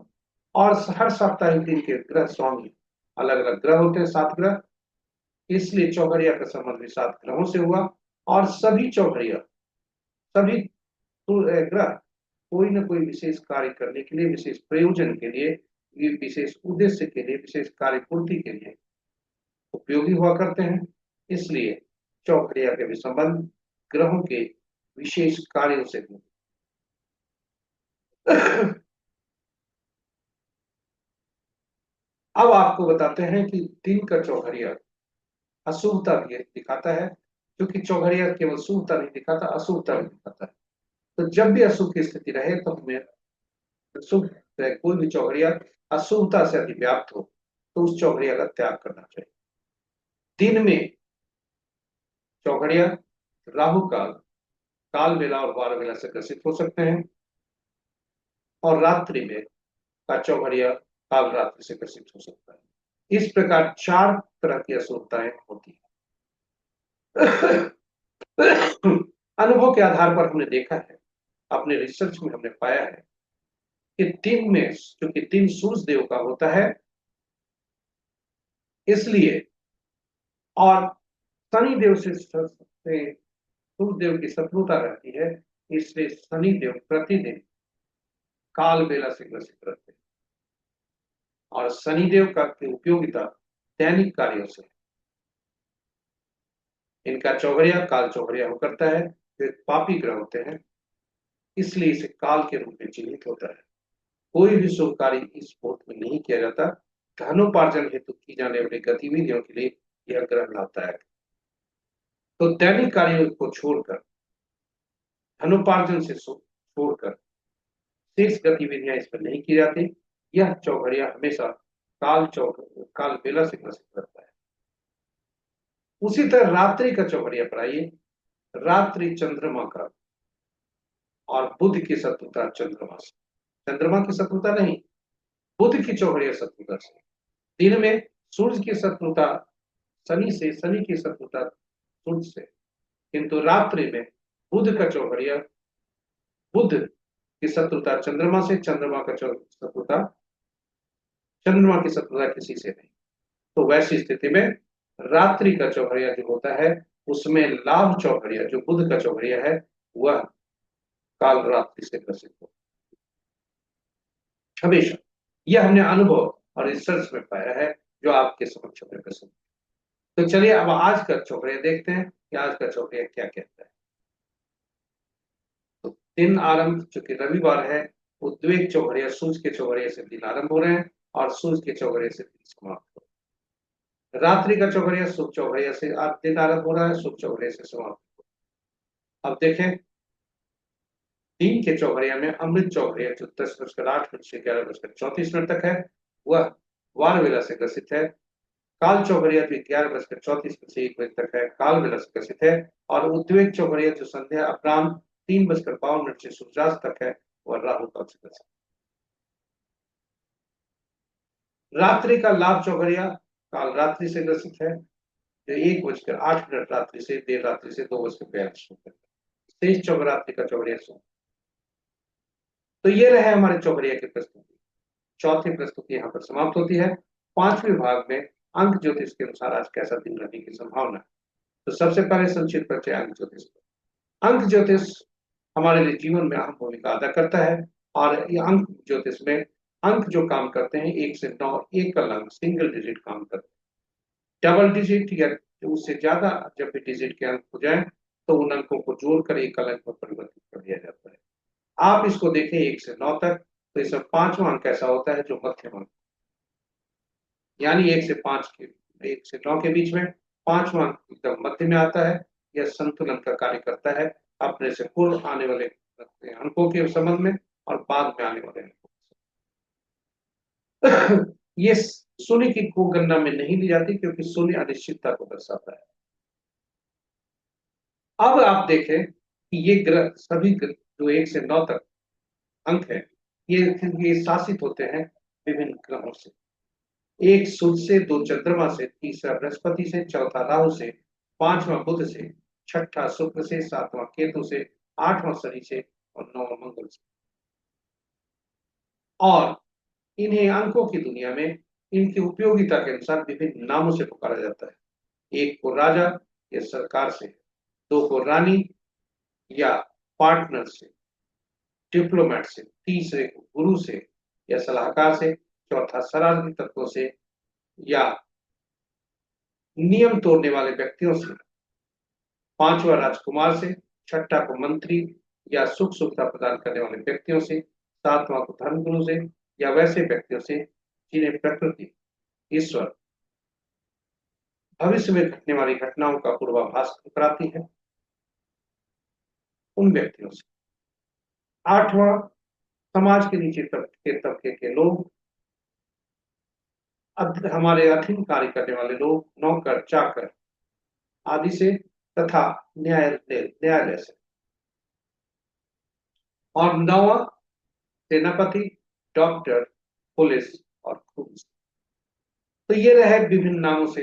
और हर साप्ताहिक दिन के ग्रह स्वामी अलग अलग ग्रह होते हैं, 7 ग्रह, इसलिए चौघड़िया का संबंध भी 7 ग्रहों से हुआ। और सभी चौघड़िया, सभी ग्रह कोई ना कोई विशेष कार्य करने के लिए, विशेष प्रयोजन के लिए, विशेष उद्देश्य के लिए, विशेष कार्य पूर्ति के लिए उपयोगी हुआ करते हैं। इसलिए चौघड़िया के भी संबंध ग्रहों के विशेष कार्यों से हुए। अब आपको बताते हैं कि दिन का चौघड़िया अशुभता भी दिखाता है, क्योंकि चौघड़िया केवल शुभता नहीं दिखाता, अशुभता भी दिखाता है। तो जब भी अशुभ की स्थिति रहे तो हमें शुभ कोई भी चौघड़िया अशुभता से अधिव्याप्त हो तो उस चौघड़िया का त्याग करना चाहिए। दिन में चौघड़िया राहु काल, काल बेला और वार बेला से ग्रसित हो सकते हैं और रात्रि में का चौघड़िया काल रात्रि से ग्रसित हो सकता है। इस प्रकार 4 तरह की अशुभताएं होती है। अनुभव के आधार पर हमने देखा है, अपने रिसर्च में हमने पाया है कि दिन में, क्योंकि दिन सूर्य देव का होता है इसलिए, और शनि देव से सूर्य देव की शत्रुता रहती है, इसलिए शनि देव प्रतिदिन काल बेला से ग्रसित रहते हैं और शनि देव का की उपयोगिता दैनिक कार्यों से, इनका चौघड़िया काल चौघड़िया हो करता है, जो पापी ग्रह होते हैं, इसलिए इसे काल के रूप में चिन्हित होता है। कोई भी शुभ कार्य इस मुहूर्त में नहीं किया जाता। धनोपार्जन हेतु की जाने वाली गतिविधियों के लिए यह ग्रह लाभदायक है। तो दैनिक कार्यों को छोड़कर, धनोपार्जन से छोड़कर शेष गतिविधियां इसमें नहीं की जाती। यह चौघड़िया हमेशा काल बेला से ग्रसित करता है। उसी तरह रात्रि का चौघड़िया पर आइए। रात्रि चंद्रमा का और बुध की शत्रुता चंद्रमा से, चंद्रमा की शत्रुता नहीं, बुध की चौघड़िया शत्रुता से। दिन में सूर्य की शत्रुता शनि से, शनि की शत्रुता सूर्य से, किंतु रात्रि में बुध का चौघड़िया, बुध की शत्रुता चंद्रमा से, चंद्रमा का शत्रुता, चंद्रमा की शत्रुता किसी से नहीं। तो वैसी स्थिति में रात्रि का चौघड़िया जो होता है उसमें लाभ चौघड़िया जो बुध का चौघड़िया है वह काल रात्रि से ग्रसित हो हमेशा। यह हमने अनुभव और रिसर्च में पाया है जो आपके समक्ष में प्रस्तुत। तो चलिए अब आज का चौघड़िया देखते हैं कि आज का चौघड़िया क्या कहता है। तो दिन आरंभ चूंकि रविवार है, उद्वेग चौघड़िया सूर्य के चौघड़िया से दिन आरंभ हो रहे हैं और सूर्य के चौघड़िया से दिन समाप्त हो रहे हैं। रात्रि का चौघड़िया शुभ चौघड़िया से दिन आरंभ हो रहा है, शुभ चौघड़िया से समाप्त हो रहा है। अब देखें दिन के चौघड़िया में अमृत चौघड़िया जो 10:08 से 11:34 तक है वह वार वेला से ग्रसित है। काल चौघड़िया जो 11:34 से 1 बजे तक है काल वेला से ग्रसित है। और उद्वेग चौघड़िया जो संध्या अपराह्न 3:52 से सूर्यास्त तक है वह राहु काल से ग्रसित है। रात्रि का लाभ चौघड़िया काल रात्रि से ग्रसित है जो 1:08 रात्रि से देर रात्रि से 2:42 तक। शेष चौघरात्रि का चौघड़िया सो। तो ये रहे हमारे चौघड़िया की प्रस्तुति। चौथी प्रस्तुति यहाँ पर समाप्त होती है। पांचवें भाग में अंक ज्योतिष के अनुसार आज कैसा दिन रहने की संभावना है। तो सबसे पहले संक्षिप्त परिचय अंक ज्योतिष। अंक ज्योतिष हमारे लिए जीवन में अहम भूमिका अदा करता है और ये अंक ज्योतिष में अंक जो काम करते हैं 1 से 9 एकल अंक सिंगल डिजिट काम करते हैं। डबल डिजिट या उससे ज्यादा जब भी डिजिट के अंक हो जाए तो उन अंकों को जोड़कर एकल अंक में परिवर्तित कर दिया जाता है। आप इसको देखें 1 से 9 तक, तो इसमें पांचवा अंक ऐसा होता है जो मध्यम अंक, यानी 1 से 5 के 1 से 9 के बीच में पांचवा अंक एकदम मध्य में आता है। यह संतुलन का कार्य करता है अपने से पूर्व आने वाले अंकों के संबंध में और बाद में आने वाले अंकों के। ये शून्य की को गणना में नहीं ली जाती क्योंकि शून्य अनिश्चितता को दर्शाता है। अब आप देखें कि ये ग्रह सभी जो 1 से 9 तक अंक है ये शासित होते हैं विभिन्न ग्रहों से। एक सूर्य से, दो चंद्रमा से, तीसरा बृहस्पति से, चौथा राहु से, पांचवा बुध से, छठा शुक्र से, सातवां केतु से, आठवां शनि से और नौवां मंगल से। और इन्हें अंकों की दुनिया में इनकी उपयोगिता के अनुसार विभिन्न नामों से पुकारा जाता है। एक को राजा या सरकार से, दो को रानी या पार्टनर से, डिप्लोमेट से, तीसरे को गुरु से या सलाहकार से, चौथा शरारती तत्वों से या नियम तोड़ने वाले व्यक्तियों से, पांचवा राजकुमार से, छठा को मंत्री या सुख सुविधा प्रदान करने वाले व्यक्तियों से, सातवां को धर्मगुरु से या वैसे व्यक्तियों से जिन्हें प्रकृति, ईश्वर, भविष्य में घटने वाली घटनाओं का पूर्वाभास कराती है उन व्यक्तियों से। आठवां समाज के नीचे तबके के लोग, हमारे अधीन कार्य करने वाले लोग, नौकर चाकर आदि से तथा न्यायालय से। और नौवां सेनापति, डॉक्टर, पुलिस और खून से। तो ये रहे विभिन्न नामों से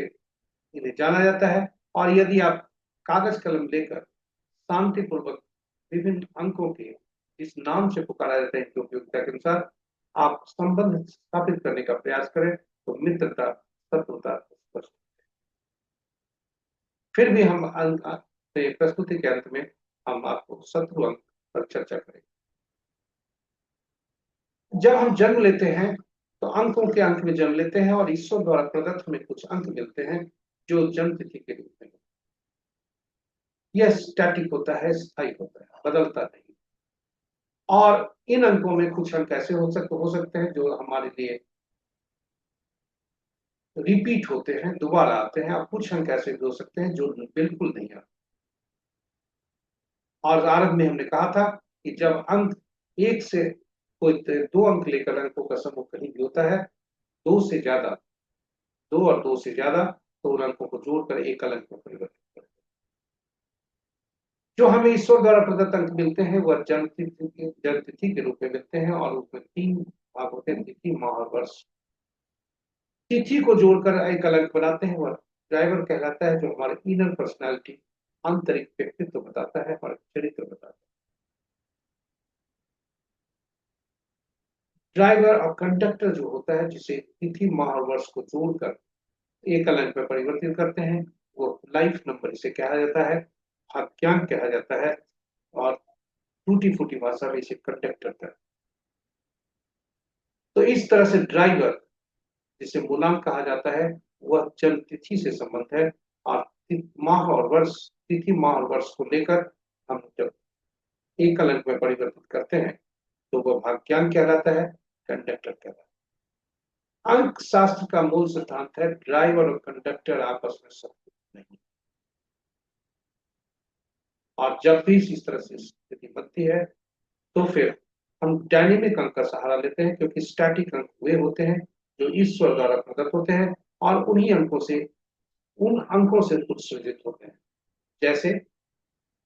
इन्हें जाना जाता है। और यदि आप कागज कलम लेकर शांतिपूर्वक विभिन्न अंकों के इस नाम से पुकारा जाता है इनकी उपयोगिता के अनुसार आप संबंध स्थापित करने का प्रयास करें तो मित्रता, शत्रुता स्पष्ट। फिर भी हम प्रस्तुति के अंत में हम आपको शत्रु अंक पर चर्चा करेंगे। जब हम जन्म लेते हैं तो अंकों के अंक में जन्म लेते हैं और ईश्वर द्वारा प्रदत्त हमें कुछ अंक मिलते हैं जो जन्म तिथि के रूप में। यह स्टैटिक होता है, स्थायी होता है, बदलता नहीं। और इन अंकों में कुछ अंक ऐसे हो सकते हैं जो हमारे लिए रिपीट होते हैं, दोबारा आते हैं। और कुछ अंक ऐसे भी हो सकते हैं जो बिल्कुल नहीं आते। और आरंभ में हमने कहा था कि जब अंक एक से कोई दो अंक लेकर अंकों का समूह कहीं भी होता है, दो से ज्यादा, दो और दो से ज्यादा, तो उन अंकों को जोड़कर एक अंक में परिवर्तित करते हैं। जो हमें ईश्वर द्वारा प्रदत्त अंक मिलते हैं वह जन्म तिथि के रूप में मिलते हैं और उसमें 3 भाग होते हैं, तिथि, माह और वर्ष। तिथि को जोड़कर एक अंक बनाते हैं वह ड्राइवर कहलाता है जो हमारे इनर पर्सनालिटी आंतरिक व्यक्तित्व बताता है और चरित्र बताता है। ड्राइवर और कंडक्टर जो होता है, जिसे तिथि माह और वर्ष को जोड़कर एकल अंक में परिवर्तित करते हैं, वो लाइफ नंबर इसे कहा जाता है, भाग्यांक कहा जाता है, और टूटी फूटी भाषा में इसे कंडक्टर कहते हैं। तो इस तरह से ड्राइवर, जिसे मूलांक कहा जाता है, वह जन्म तिथि से संबंध है, और माह और वर्ष, तिथि माह और वर्ष को लेकर हम जब एकल अंक में परिवर्तित करते हैं तो वह भाग्यांक कहलाता है, कंडक्टर कहलाता है। अंक शास्त्र का मूल सिद्धांत है ड्राइवर और कंडक्टर आपस में शत्रु नहीं। और जब भी इस तरह से स्थिति बनती है तो फिर हम डायनेमिक अंक का सहारा लेते हैं, क्योंकि स्टैटिक अंक वे होते हैं जो ईश्वर द्वारा प्रदत्त होते हैं, और उन अंकों से कुछ सृजित होते हैं। जैसे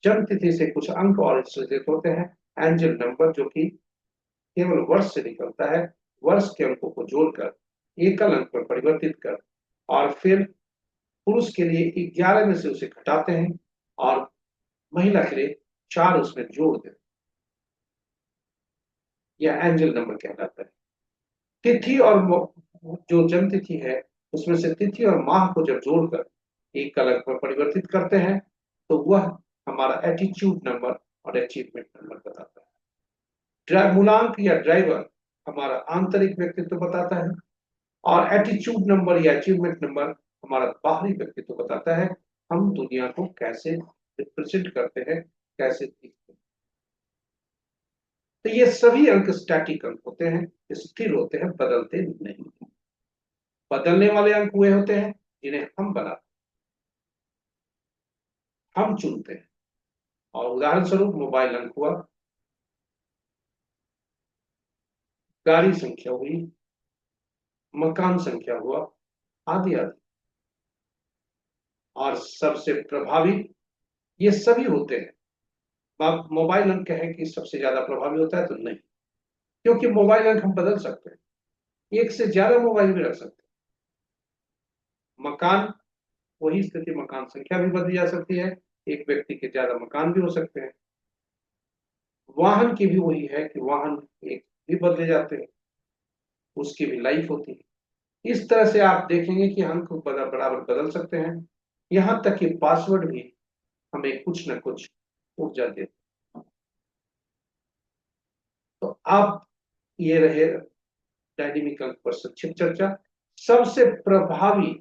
जन्म तिथि से कुछ अंक और सृजित होते हैं, एंजल नंबर, जो कि केवल वर्ष से निकलता है, वर्ष के अंकों को जोड़कर एकल अंक में परिवर्तित कर, और फिर पुरुष के लिए 11 में से उसे घटाते हैं और महिला के लिए 4 उसमें जोड़ देते हैं। यह एंजल नंबर कहलाता है। तिथि और जो जन्म तिथि है, उसमें से तिथि और माह को जब जोड़कर एक अंक में परिवर्तित करते हैं तो वह हमारा एटीट्यूड नंबर और अचीवमेंट नंबर बताता है। मूलांक या ड्राइवर हमारा आंतरिक व्यक्तित्व बताता है, और एटीट्यूड नंबर या अचीवमेंट नंबर हमारा बाहरी व्यक्तित्व बताता है, हम दुनिया को कैसे रिप्रेजेंट करते हैं, कैसे दिखते हैं। तो ये सभी अंक स्टैटिक अंक होते हैं, स्थिर होते हैं, बदलते नहीं। बदलने वाले अंक वे होते हैं जिन्हें हम बनाते, हम चुनते हैं। और उदाहरण स्वरूप मोबाइल अंक हुआ, गाड़ी संख्या हुई, मकान संख्या हुआ, आदि आदि। और सबसे प्रभावी ये सभी होते हैं। आप मोबाइल अंक कहें कि सबसे ज्यादा प्रभावी होता है, तो नहीं, क्योंकि मोबाइल अंक हम बदल सकते हैं, एक से ज्यादा मोबाइल भी रख सकते हैं। मकान, वही स्थिति, मकान संख्या भी बदली जा सकती है, एक व्यक्ति के ज्यादा मकान भी हो सकते हैं। वाहन की भी वही है कि वाहन एक भी बदले जाते हैं, उसकी भी लाइफ होती है। इस तरह से आप देखेंगे कि हम बराबर बदल सकते हैं, यहां तक कि पासवर्ड भी हमें कुछ न कुछ ऊर्जा देते हैं। तो आप, ये रहे डायनेमिक अंक पर संक्षिप्त चर्चा। सबसे प्रभावी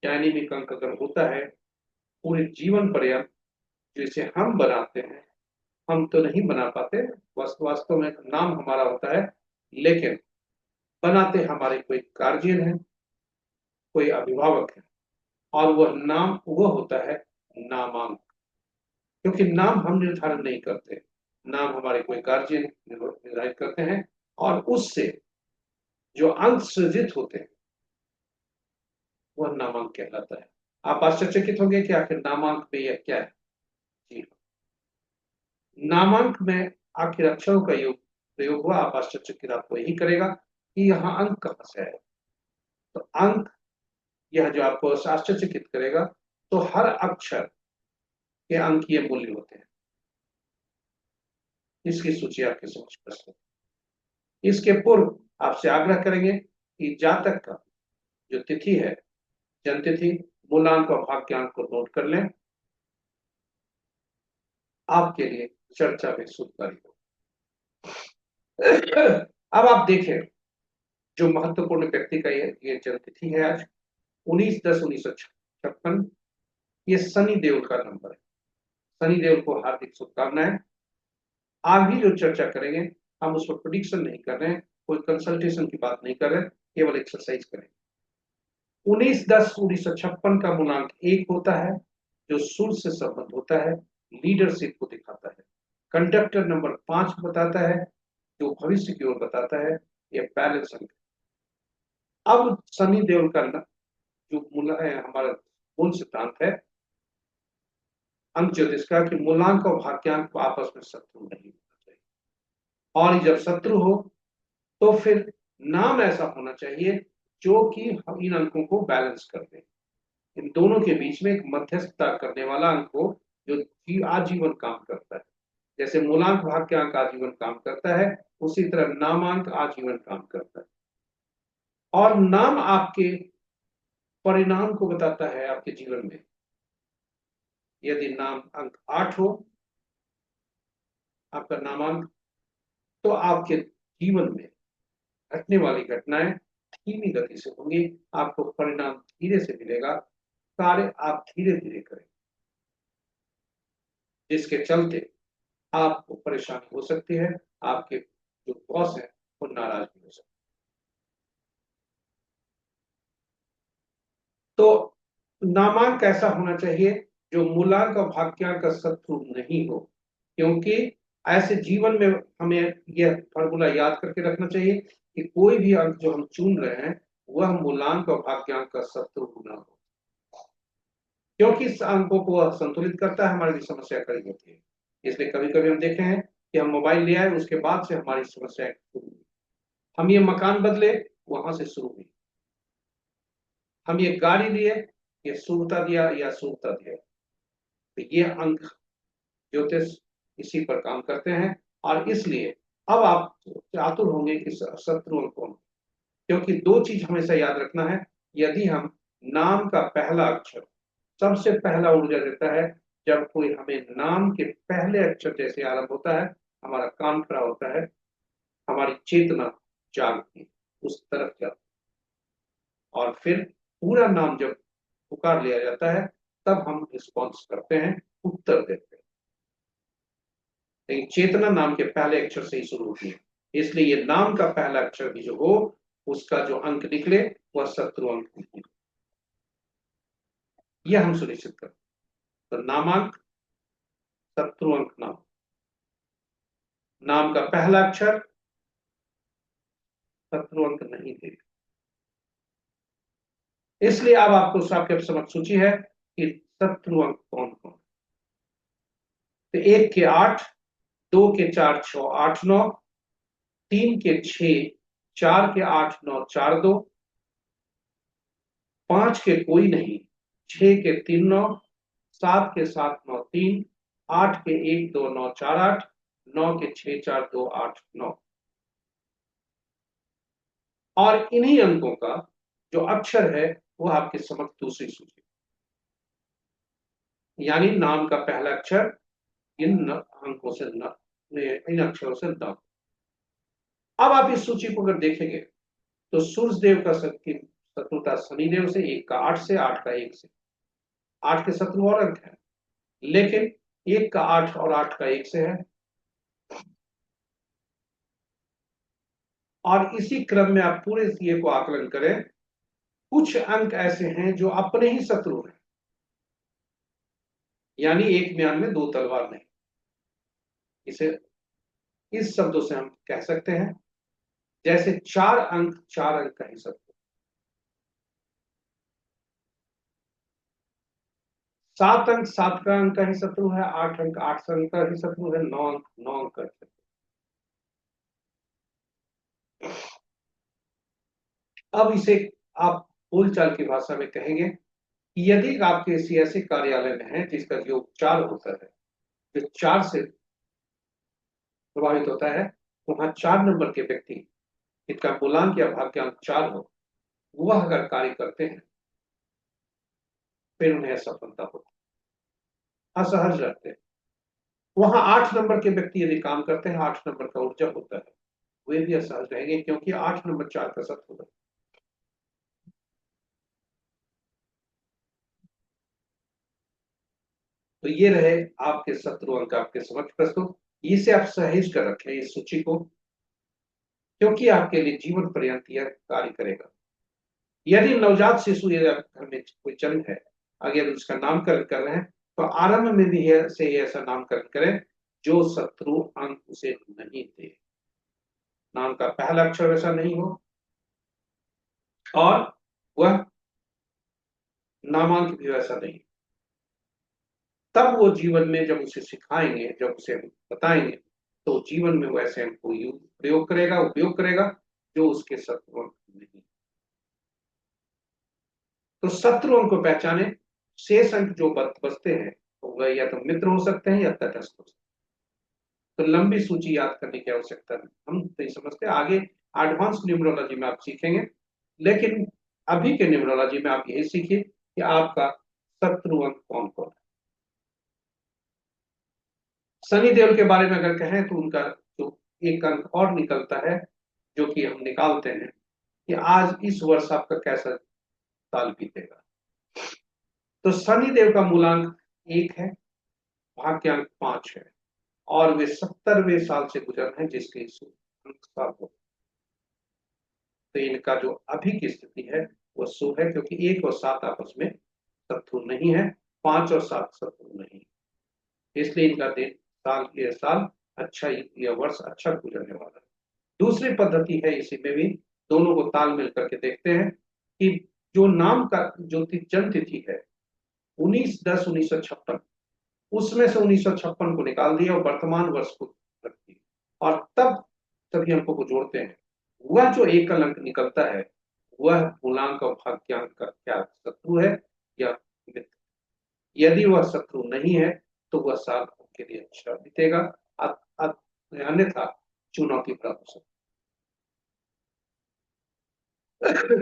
डायनेमिक अंक अगर होता है पूरे जीवन पर्यंत, जिसे हम बनाते हैं, हम तो नहीं बना पाते, वास्तव में नाम हमारा होता है, लेकिन बनाते हमारे कोई गार्जियन है, कोई अभिभावक है, और वह होता है नामांक। क्योंकि नाम हम निर्धारण नहीं करते, नाम हमारे कोई गार्जियन निर्धारित करते हैं, और उससे जो अंक सृजित होते हैं वह नामांक कहलाता है। आप आश्चर्यचकित होंगे कि आखिर नामांक में यह क्या है। जी, नामांक में आखिर अक्षरों का योग प्रयोग हुआ। आप आश्चर्यचकित आपको यही करेगा कि यहाँ अंक कहां से है। तो अंक, यह जो आपको आश्चर्यचकित करेगा, तो हर अक्षर के अंकीय मूल्य होते हैं। इसकी सूची आपके समक्ष प्रस्तुत है। इसके पूर्व आपसे आग्रह करेंगे कि जातक का जो तिथि है, जन्म तिथि, मूलांक और भाग्यांक को नोट कर लें, आपके लिए चर्चा में सुखकारी हो। अब आप देखें, जो महत्वपूर्ण व्यक्ति का ये जन्म तिथि है आज 19/10/1956, ये शनि देव का नंबर है। शनि देव को हार्दिक शुभकामनाएं। आज भी जो चर्चा करेंगे, हम उस पर प्रोडिक्शन नहीं कर रहे हैं, कोई कंसल्टेशन की बात नहीं कर रहे हैं, केवल एक्सरसाइज करेंगे। 19/10/1956 का मूलांक 1 होता है, जो सूर्य से संबंध होता है, लीडरशिप को दिखाता है। कंडक्टर नंबर 5 बताता है, जो भविष्य की ओर बताता है, यह बैलेंस अंक। अब शनि देव का जो हमारा मूल सिद्धांत है अंक ज्योतिष का, कि मूलांक और भाग्यांक को आपस में शत्रु नहीं होना चाहिए, और जब शत्रु हो तो फिर नाम ऐसा होना चाहिए जो कि इन अंकों को बैलेंस कर दे। इन दोनों के बीच में एक मध्यस्थता करने वाला अंक हो, जो आजीवन काम करता है। जैसे मूलांक भाग्यांक आजीवन काम करता है, उसी तरह नामांक आजीवन काम करता है। और नाम आपके परिणाम को बताता है आपके जीवन में। यदि नाम अंक 8 हो, आपका नामांक, तो आपके जीवन में घटने वाली घटनाएं धीमी गति से होंगी, आपको परिणाम धीरे से मिलेगा, कार्य आप धीरे धीरे करें, जिसके चलते आपको परेशानी हो सकती है, आपके जो बॉस है वो नाराज भी हो सकते हैं। तो नामांक ऐसा होना चाहिए जो मूलांक और भाग्यांक का शत्रु नहीं हो, क्योंकि ऐसे जीवन में हमें यह फॉर्मूला याद करके रखना चाहिए कि कोई भी अंक जो हम चुन रहे हैं वह मूलांक और भाग्यांक का शत्रु न हो, क्योंकि इस अंकों को वह संतुलित करता है, हमारी समस्या खड़ी होती है। इसलिए कभी कभी हम देखे हैं कि हम मोबाइल ले आए, उसके बाद से हमारी समस्या शुरू हुई। हम ये मकान बदले, वहां से शुरू हुई। हम ये गाड़ी लिए, ये शुभता दिया या शुभता दिया। तो ये अंक ज्योतिष इसी पर काम करते हैं। और इसलिए अब आप आतुर होंगे कि शत्रु अंक कौन, क्योंकि दो चीज हमेशा याद रखना है। यदि हम नाम का पहला अक्षर सबसे पहला ऊर्जा देता है, जब कोई हमें नाम के पहले अक्षर जैसे आरंभ होता है, हमारा कान खड़ा होता है, हमारी चेतना जागती है, उस तरफ जाती है। और फिर पूरा नाम जब पुकार लिया जाता है, तब हम रिस्पॉन्स करते हैं, उत्तर देते हैं। लेकिन चेतना नाम के पहले अक्षर से ही शुरू होती है, इसलिए ये नाम का पहला अक्षर भी जो हो, उसका जो अंक निकले वह शत्रु अंक निकले, यह हम सुनिश्चित करें। तो नामांक शत्रु अंक नाम, नाम का पहला अक्षर शत्रु अंक नहीं देगा। इसलिए अब आपको आपके समक्ष सूची है कि शत्रु अंक कौन कौन। तो 1 के 8, 2 के 4 6 8 9, 3 के 6, 4 के 8 9 4 2, 5 के कोई नहीं, 6 के 3 9, 7 के 7 9 3, 8 के 1 2 9 4 8, 9 के 6 4 2 8 9। और इन्हीं अंकों का जो अक्षर है वह आपके समक्ष दूसरी सूची, यानी नाम का पहला अक्षर इन अंकों से न, इन अक्षरों से न। अब आप इस सूची को अगर देखेंगे तो सूर्य देव का शत्रुता शनिदेव से 1 का 8 से, 8 का 1 से। 8 के शत्रु और अंक है, लेकिन 1 का 8 और 8 का 1 से है। और इसी क्रम में आप पूरे ये को आकलन करें, कुछ अंक ऐसे हैं जो अपने ही शत्रु हैं, यानी एक म्यान में दो तलवार नहीं। इसे इस शब्दों से हम कह सकते हैं जैसे 4 अंक 4 अंक का ही शत्रु, 7 अंक 7 का अंक का ही शत्रु है, 8 अंक 8 अंक का ही शत्रु है, 9 अंक 9 अंक का शत्रु। अब इसे आप बोलचाल की भाषा में कहेंगे कि यदि आपके किसी ऐसे कार्यालय में है जिसका जो 4 होता है, जो 4 से प्रभावित होता है, वहां 4 नंबर के व्यक्ति जिनका मूलांक या भाग्यांक 4 हो, वह अगर कार्य करते हैं फिर उन्हें असफलता होती है, असहज रहते हैं। वहां 8 नंबर के व्यक्ति यदि काम करते हैं, 8 नंबर का ऊर्जा होता है, वे भी असहज रहेंगे, क्योंकि 8 नंबर 4 का शत्रु है। तो ये रहे आपके शत्रु अंक आपके समक्ष प्रस्तुत। इसे आप सहेज कर रखें इस सूची को, क्योंकि आपके लिए जीवन पर्यंत यह कार्य करेगा। यदि नवजात शिशु यदि घर में कोई जन्म है, अगर उसका नामकरण कर रहे हैं, तो आरंभ में भी से ऐसा नामकरण करें जो शत्रु अंक उसे नहीं दे। नाम का पहला अक्षर वैसा नहीं हो और वह नामांक भी वैसा नहीं। तब वो जीवन में जब उसे सिखाएंगे, जब उसे बताएंगे, तो जीवन में वैसे अंक को प्रयोग करेगा, उपयोग करेगा जो उसके शत्रु अंक नहीं। तो शत्रु अंक को पहचाने, शेष अंक जो बचते हैं तो वह या तो मित्र हो सकते हैं या तटस्थ हो सकते हैं। तो लंबी सूची याद करने की आवश्यकता नहीं, हम नहीं समझते। आगे एडवांस न्यूमरोलॉजी में आप सीखेंगे, लेकिन अभी के न्यूमरोलॉजी में आप यही सीखिए कि आपका शत्रु अंक कौन कौन है। शनि देव के बारे में अगर कहें तो उनका जो एक अंक और निकलता है, जो कि हम निकालते हैं कि आज इस वर्ष आपका कैसा साल बीतेगा। तो शनि देव का मूलांक 1 है, भाग्यांक 5 है, और वे 70वें साल से गुजर रहे हैं, जिसके अंक साल हो। तो इनका जो अभी की स्थिति है वो शुभ है, क्योंकि 1 और 7 आपस में शत्रु नहीं है, 5 और 7 शत्रु नहीं है, इसलिए इनका दिन साल ये साल अच्छा, यह वर्ष अच्छा गुजरने वाला है। दूसरी पद्धति है, इसी में भी दोनों को तालमेल करके देखते हैं कि जो नाम का जो जन्म तिथि है 19/10/1956, उसमें से 1956 को निकाल दिया और वर्तमान वर्ष को रख दिया, और तब सभी अंकों को जोड़ते हैं। वह जो एकल अंक निकलता है वह मूलांक और भाग्यांक का क्या शत्रु है या मित्र। यदि वह शत्रु नहीं है तो वह साल उनके लिए अच्छा बीतेगा, अन्यथा चुनौती भरा हो सकता है।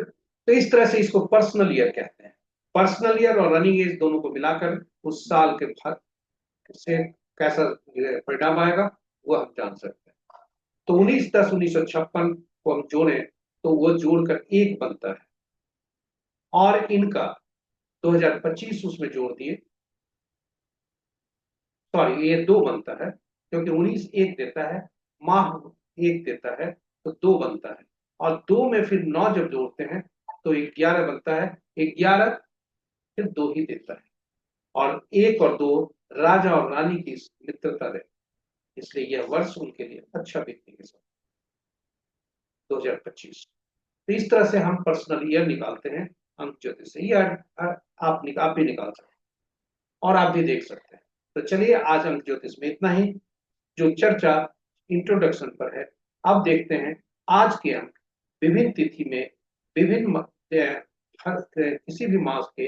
तो इस तरह से इसको पर्सनल ईयर कहते हैं। पर्सनल ईयर और रनिंग एज दोनों को मिलाकर उस साल के भाग से कैसा परिणाम आएगा वो हम जान सकते हैं। तो 19/10/1956 को हम जोड़ें तो वो जोड़कर 1 बनता है, और इनका 2025 उसमें जोड़ दिए, सॉरी ये 2 बनता है, क्योंकि 19 1 देता है, माह 1 देता है, तो 2 बनता है, और 2 में फिर 9 जब जोड़ते हैं तो 11 बनता है, 11 फिर 2 ही देता है, और 1 और 2 राजा और रानी की मित्रता रहे, इसलिए यह वर्ष उनके लिए अच्छा बीतने के साथ 2025। तो इस तरह से हम पर्सनल ईयर निकालते हैं अंक ज्योतिष से। ये आप भी निकाल सकते हैं और आप भी देख सकते हैं। तो चलिए आज अंक ज्योतिष में इतना ही, जो चर्चा इंट्रोडक्शन पर है। अब देखते हैं आज के अंक विभिन्न तिथि में विभिन्न किसी भी मास के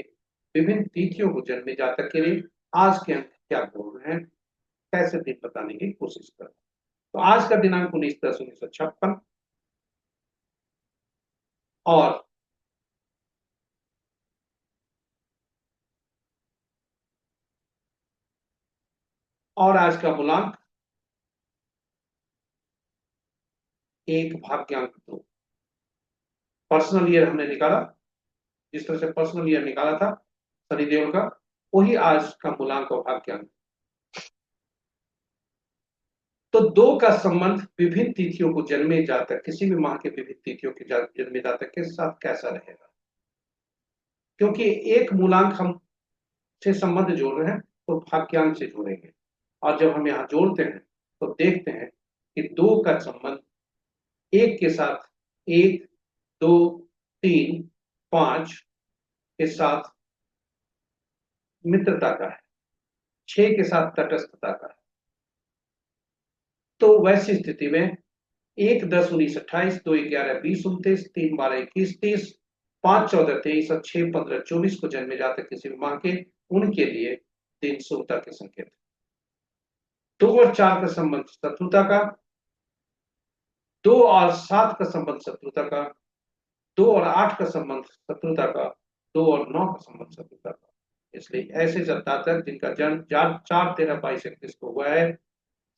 विभिन्न तिथियों को जन्मे जातक के लिए आज के अंक क्या बोल रहे हैं, कैसे दिन बताने की कोशिश कर। तो आज का दिनांक 19/10/1956, और आज का मूलांक 1 भाग्यांक 2। पर्सनल ईयर हमने निकाला, जिस तरह से पर्सनल ईयर निकाला था शनिदेव का, वही आज का मूलांक और भाग्यांक। तो 2 का संबंध विभिन्न तिथियों को जन्मे जातक, किसी भी माह के विभिन्न तिथियों के जन्मे जातक के साथ कैसा रहेगा, क्योंकि एक मूलांक हम से संबंध जोड़ रहे हैं तो भाग्यांक से जोड़ेंगे, और जब हम यहाँ जोड़ते हैं तो देखते हैं कि 2 का संबंध 1 के साथ 1 2 3 5 के साथ मित्रता का है, 6 के साथ तटस्थता का है। तो वैसी स्थिति में 1/10/1928, 2/11/2029, 3/12/21/30, 5/14/23 और 6/15/24 को जन्मे जाते किसी भी माह के, उनके लिए दिन शुभता के संकेत। 2 और 4 का संबंध शत्रुता का, 2 और 7 का संबंध शत्रुता का, 2 और 8 का संबंध शत्रुता का, 2 और 9 का संबंध शत्रुता का। इसलिए ऐसे जातक जिनका जन्म 4/13/22/31 को हुआ है,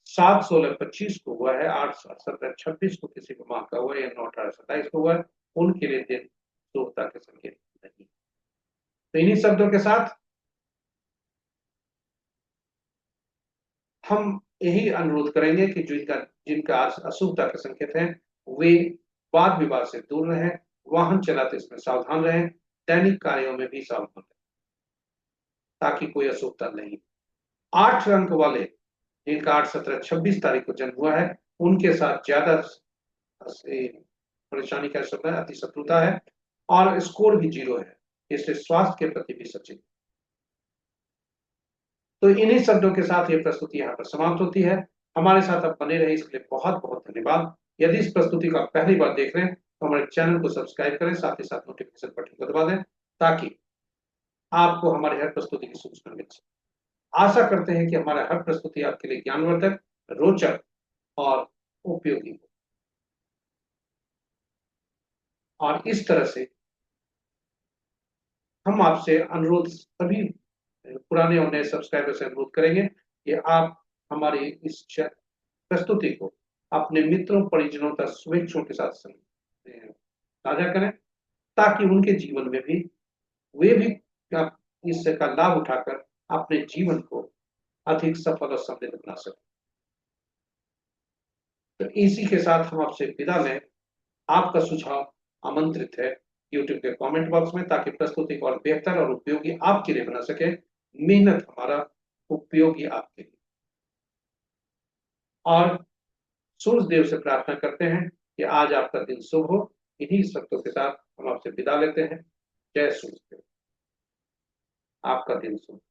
7/16/25 को हुआ है, 8/17/26 को किसी भी माह का हुआ है, या 9/18/27 को हुआ है, उनके लिए दिन शुभता के संकेत नहीं। तो इन्हीं शब्दों के साथ हम यही अनुरोध करेंगे कि जिनका जिनका अशुभता के संकेत हैं वे वाद विवाद से दूर रहें, वाहन चलाते इसमें सावधान रहें, दैनिक कार्यों में भी सावधान रहें, ताकि कोई अशुभता नहीं। 8 अंक वाले जिनका 8/17/26 तारीख को जन्म हुआ है, उनके साथ ज्यादा परेशानी कह सकता है, अति शत्रुता है, और स्कोर भी 0 है, इसलिए स्वास्थ्य के प्रति भी सचेत। तो इन्हीं शब्दों के साथ ये प्रस्तुति यहाँ पर समाप्त होती है। हमारे साथ आप बने रहे इसके लिए बहुत बहुत धन्यवाद। यदि इस प्रस्तुति को आप पहली बार देख रहे हैं तो हमारे चैनल को सब्सक्राइब करें, साथ ही साथ नोटिफिकेशन बटन को दबा दें, ताकि आपको हमारी हर प्रस्तुति की सूचना मिल सके। आशा करते हैं कि हमारा हर प्रस्तुति आपके लिए ज्ञानवर्धक, रोचक और उपयोगी हो। और इस तरह से हम आपसे अनुरोध, सभी पुराने और नए सब्सक्राइबर से अनुरोध करेंगे कि आप हमारी इस प्रस्तुति को अपने मित्रों परिजनों तथा शुभेच्छुओं के साथ साझा करें, ताकि उनके जीवन में भी वे भी इसका लाभ उठाकर अपने जीवन को अधिक सफल और समृद्ध बना सकें। तो इसी के साथ हम आपसे विदा लें। आपका सुझाव आमंत्रित है YouTube के कमेंट बॉक्स में, ताकि प्रस्तुति को और बेहतर और उपयोगी आपके लिए बना सके। मेहनत हमारा, उपयोगी आपके लिए। और सूर्य देव से प्रार्थना करते हैं कि आज आपका दिन शुभ हो। इन्हीं शब्दों के साथ हम आपसे विदा लेते हैं। जय सूर्य देव। आपका दिन शुभ।